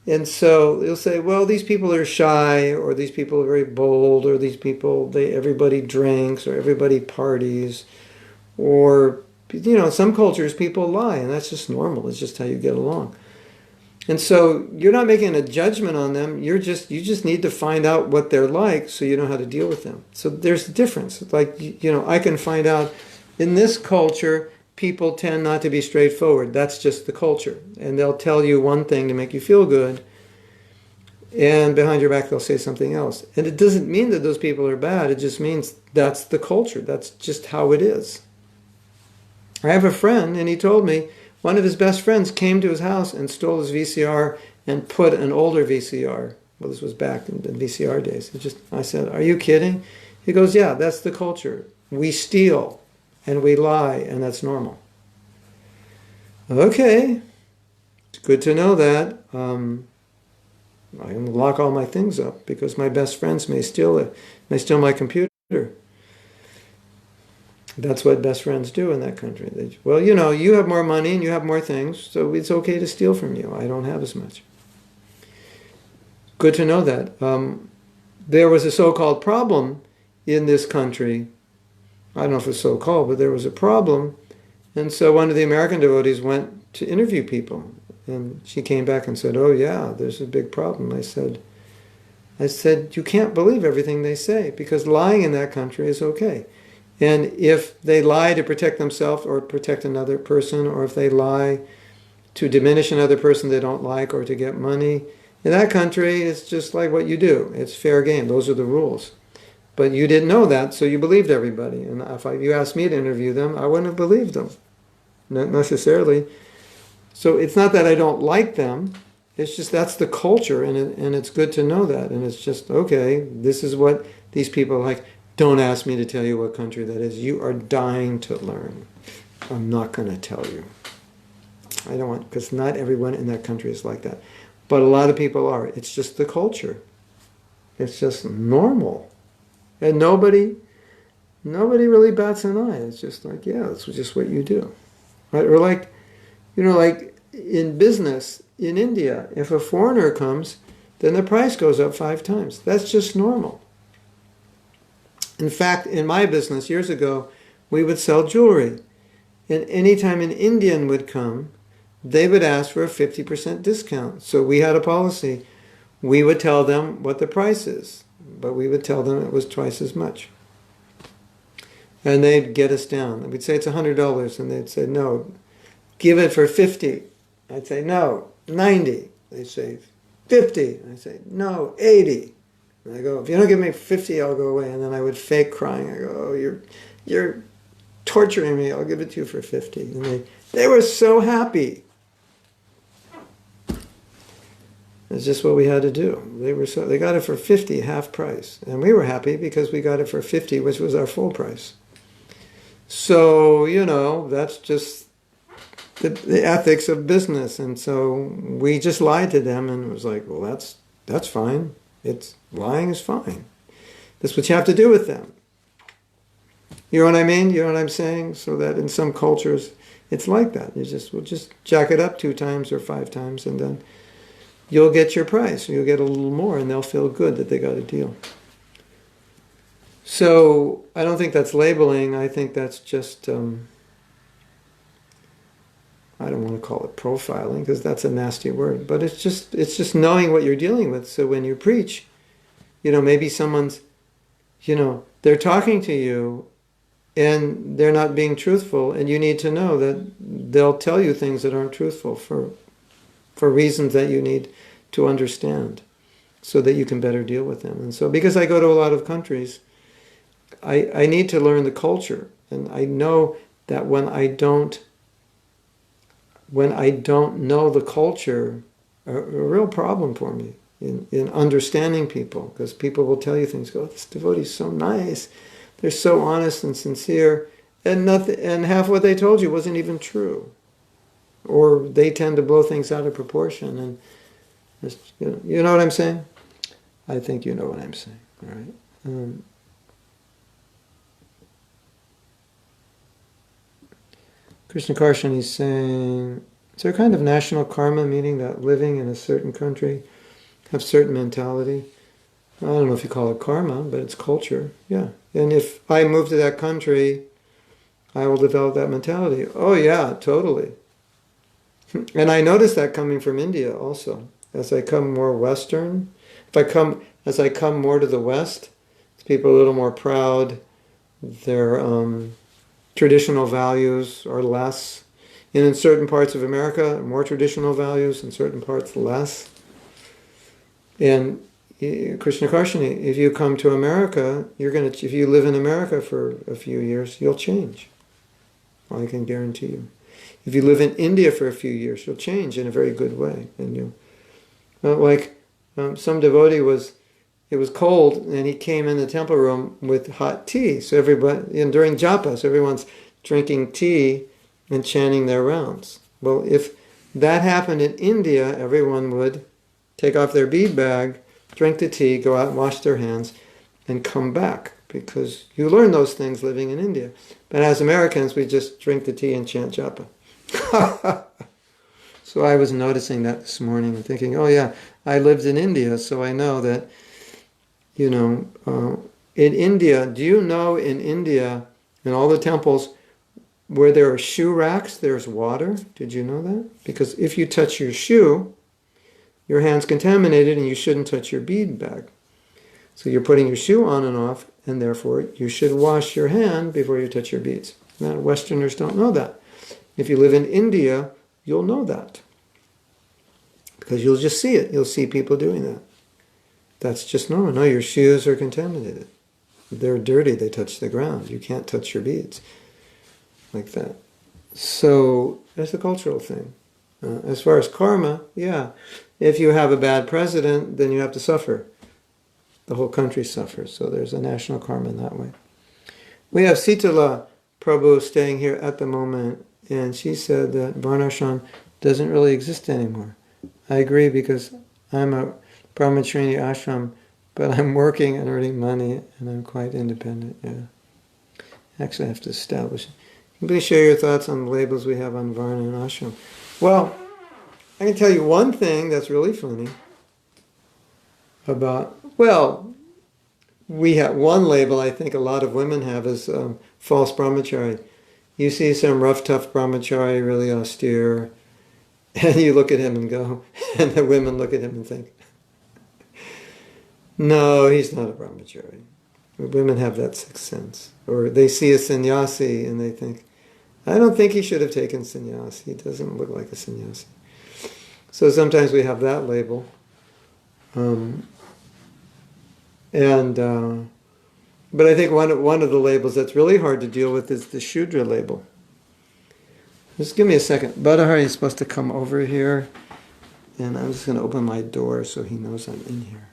you'll say, well, these people are shy, or these people are very bold, or these people, everybody drinks, or everybody parties, or, some cultures people lie, and that's just normal. It's just how you get along. And so you're not making a judgment on them. You just need to find out what they're like so you know how to deal with them. So there's a difference. Like, I can find out in this culture, people tend not to be straightforward. That's just the culture. And they'll tell you one thing to make you feel good, and behind your back they'll say something else. And it doesn't mean that those people are bad. It just means that's the culture. That's just how it is. I have a friend, and he told me, one of his best friends came to his house and stole his VCR and put an older VCR. Well, this was back in the VCR days. I said, are you kidding? He goes, yeah, that's the culture. We steal and we lie, and that's normal. Okay, it's good to know that. I can lock all my things up because my best friends may steal my computer. That's what best friends do in that country. Well, you know, you have more money and you have more things, so it's okay to steal from you. I don't have as much. Good to know that. There was a so-called problem in this country. I don't know if it's so-called, but there was a problem. And so one of the American devotees went to interview people. And she came back and said, oh yeah, there's a big problem. I said, you can't believe everything they say, because lying in that country is okay. And if they lie to protect themselves or protect another person, or if they lie to diminish another person they don't like or to get money, in that country, it's just like what you do. It's fair game. Those are the rules. But you didn't know that, so you believed everybody. And if you asked me to interview them, I wouldn't have believed them, not necessarily. So it's not that I don't like them. It's just that's the culture, and it's good to know that. And it's just, okay, this is what these people are like. Don't ask me to tell you what country that is. You are dying to learn. I'm not going to tell you. I don't want, because not everyone in that country is like that. But a lot of people are. It's just the culture. It's just normal. And nobody really bats an eye. It's just like, yeah, that's just what you do. Right? Or like, you know, like in business in India, if a foreigner comes, then the price goes up 5 times. That's just normal. In fact, in my business years ago, we would sell jewelry. And anytime an Indian would come, they would ask for a 50% discount. So we had a policy. We would tell them what the price is, but we would tell them it was twice as much. And they'd get us down. We'd say it's $100, and they'd say, no, give it for 50. I'd say, no, 90. They'd say, 50. I'd say, no, 80. And I go, if you don't give me 50, I'll go away. And then I would fake crying. I go, oh, you're torturing me. I'll give it to you for 50. And they were so happy. It's just what we had to do. They got it for 50, half price. And we were happy because we got it for 50, which was our full price. So, you know, that's just the ethics of business. And so we just lied to them, and it was like, well, that's fine. Lying is fine. That's what you have to do with them. You know what I mean? You know what I'm saying? So that in some cultures, it's like that. We'll just jack it up 2 times or 5 times, and then you'll get your price. You'll get a little more, and they'll feel good that they got a deal. So I don't think that's labeling. I think that's just, I don't want to call it profiling, because that's a nasty word. But it's just knowing what you're dealing with. So when you preach, you know, maybe someone's, you know, they're talking to you, and they're not being truthful, and you need to know that they'll tell you things that aren't truthful for reasons that you need to understand, so that you can better deal with them. And so, because I go to a lot of countries, I need to learn the culture, and I know that when I don't know the culture, a real problem for me in understanding people, because people will tell you things, go, this devotee's so nice, they're so honest and sincere, and half what they told you wasn't even true. Or they tend to blow things out of proportion. And you know what I'm saying? I think you know what I'm saying. All right. Krishna Karshan is saying, is there a kind of national karma, meaning that living in a certain country have certain mentality? I don't know if you call it karma, but it's culture. Yeah. And if I move to that country, I will develop that mentality. Oh yeah, totally. And I notice that coming from India also. As I come more Western, as I come more to the West, people are a little more proud. Their traditional values are less. And in certain parts of America, more traditional values, in certain parts less. And Krishna Karshani, if you come to America, if you live in America for a few years, you'll change. I can guarantee you. If you live in India for a few years, you'll change in a very good way. And some devotee it was cold, and he came in the temple room with hot tea. So everybody, and during japa, so everyone's drinking tea and chanting their rounds. Well, if that happened in India, everyone would take off their bead bag, drink the tea, go out and wash their hands, and come back. because you learn those things living in India. But as Americans, we just drink the tea and chant japa. So I was noticing that this morning and thinking, oh yeah, I lived in India, so I know that, in India, do you know in India, in all the temples, where there are shoe racks, there's water? Did you know that? Because if you touch your shoe, your hand's contaminated and you shouldn't touch your bead bag. So you're putting your shoe on and off, and therefore you should wash your hand before you touch your beads. Now, Westerners don't know that. If you live in India, you'll know that. Because you'll just see it. You'll see people doing that. That's just normal. No, your shoes are contaminated. They're dirty. They touch the ground. You can't touch your beads like that. So that's a cultural thing. As far as karma, yeah. If you have a bad president, then you have to suffer. The whole country suffers. So there's a national karma in that way. We have Sitala Prabhu staying here at the moment, and she said that Varnashram doesn't really exist anymore. I agree, because I'm a brahmachari ashram, but I'm working and earning money, and I'm quite independent. Yeah, actually, I have to establish it. Can you please share your thoughts on the labels we have on Varna and ashram? Well, I can tell you one thing that's really funny about, well, we have one label I think a lot of women have is false brahmachari. You see some rough, tough brahmachari, really austere, and you look at him and go, and the women look at him and think, no, he's not a brahmachari. Women have that sixth sense. Or they see a sannyasi and they think, I don't think he should have taken sannyasi. He doesn't look like a sannyasi. So sometimes we have that label. But I think one of the labels that's really hard to deal with is the Shudra label. Just give me a second. Badahari is supposed to come over here, and I'm just going to open my door so he knows I'm in here.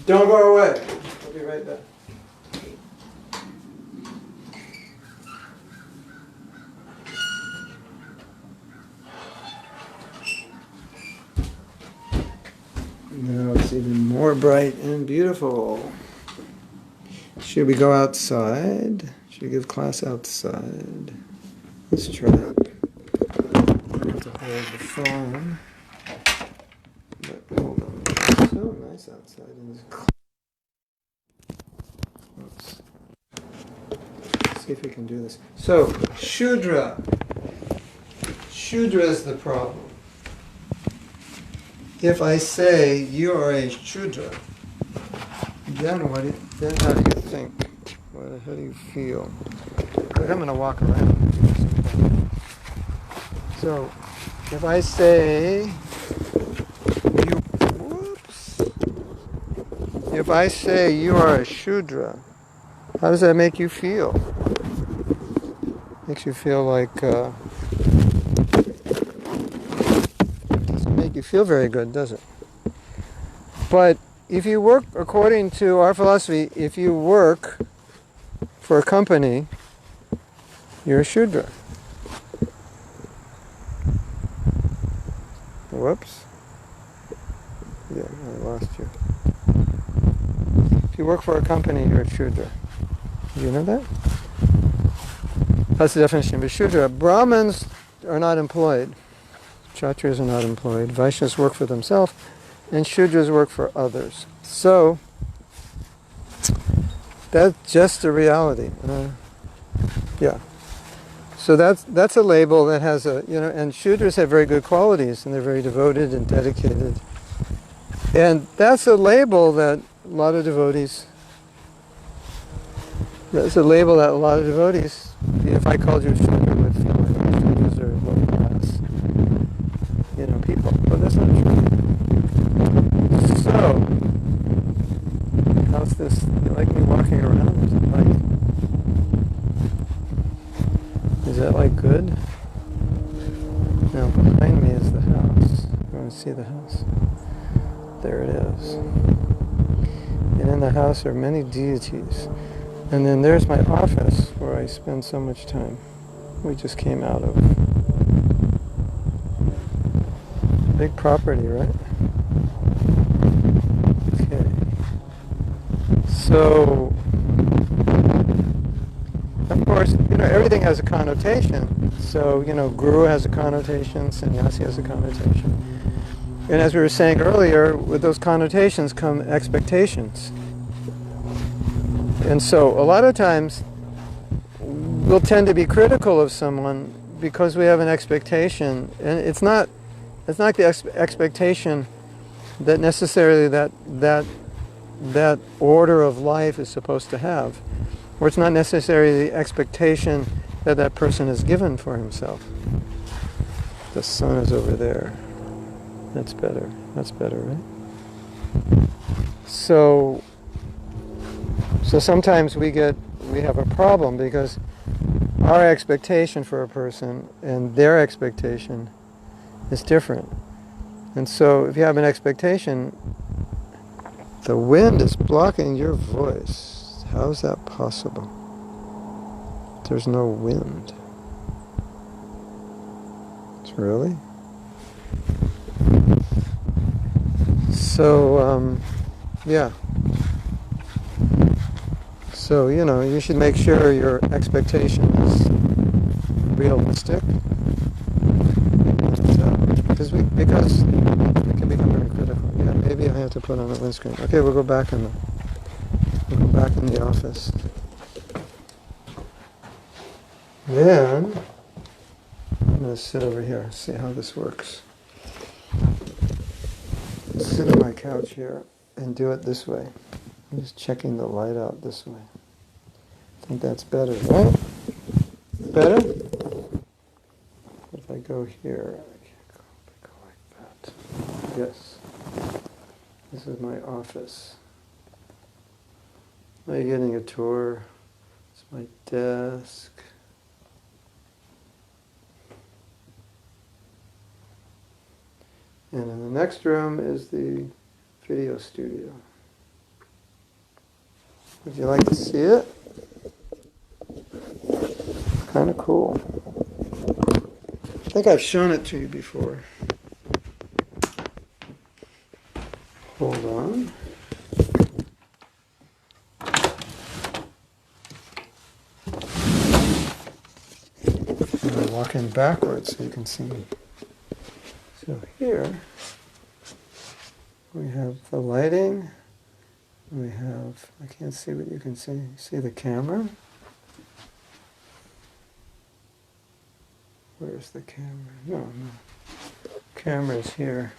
Don't go away. I'll be right back. Now it's even more bright and beautiful. Should we go outside? Should we give class outside? Let's try it. I have to hold the phone. But hold on. It's so nice outside in this. Oops. Let's see if we can do this. So, Shudra. Shudra is the problem. If I say you are a Shudra, then how do you think? How do you feel? I'm going to walk around. So, if I say if I say you are a Shudra, how does that make you feel? Makes you feel like doesn't make you feel very good, does it? But if you work according to our philosophy, if you work for a company, you're a Shudra. Whoops. Yeah, I lost you. If you work for a company, you're a Shudra. Do you know that? That's the definition of a Shudra. Brahmins are not employed. Kshatriyas are not employed. Vaishnavas work for themselves, and Shudras work for others. So, that's just the reality. Yeah. So that's a label that has and Shudras have very good qualities, and they're very devoted and dedicated. And that's a label that a lot of devotees, if I called you a Shudra, would feel like Shudras are low class, people. But that's not true. So, how's this? You like me walking around? Is that good? Now behind me is the house. You want to see the house? There it is. And in the house are many deities. And then there's my office where I spend so much time. We just came out of. Big property, right? Okay. So, of course, everything has a connotation. So, guru has a connotation, sannyasi has a connotation. And as we were saying earlier, with those connotations come expectations. And so, a lot of times, we'll tend to be critical of someone because we have an expectation. And it's not the expectation that necessarily that order of life is supposed to have. Or it's not necessarily the expectation that person has given for himself. The sun is over there. That's better. That's better, right? So sometimes we have a problem because our expectation for a person and their expectation is different. And so if you have an expectation, the wind is blocking your voice. How is that possible? There's no wind. Really? So, yeah. So, you should make sure your expectation is realistic. Because we can become very critical. Yeah, maybe I have to put on a windscreen. Okay, we'll go back in the office. Then I'm going to sit over here, see how this works. Sit on my couch here and do it this way. I'm just checking the light out this way. I think that's better, right? Better? If I go here, I can't go like that. Yes. This is my office. Are you getting a tour? It's my desk. And in the next room is the video studio. Would you like to see it? It's kind of cool. I think I've shown it to you before. Hold on. I'm walking backwards so you can see me. So here we have the lighting. We have, I can't see what you can see. See the camera? Where's the camera? No. Camera's here.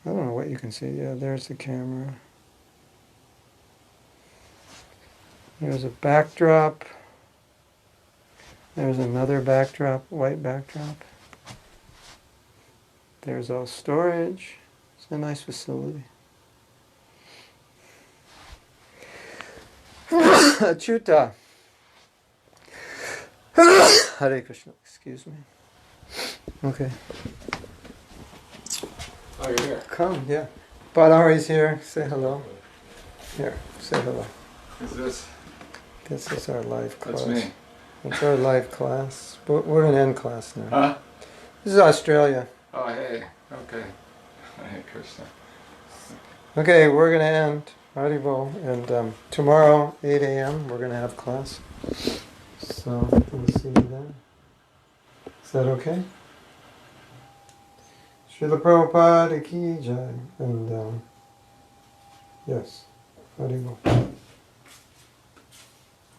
I don't know what you can see. Yeah, there's the camera. There's a backdrop. There's another backdrop, white backdrop. There's all storage. It's a nice facility. Achyuta. Hare Krishna, excuse me. Okay. Oh, you're here. Come, yeah. Badari's here. Say hello. Here, say hello. Who's this? This is our live class. That's me. It's our live class. But we're in end class now. Huh? This is Australia. Oh, hey. Okay. Hey, Krishna. Okay, we're going to end. Haribol. And tomorrow, 8 a.m., we're going to have class. So, we'll see you then. Is that okay? Srila Prabhupada ki jai. And, yes. Haribol.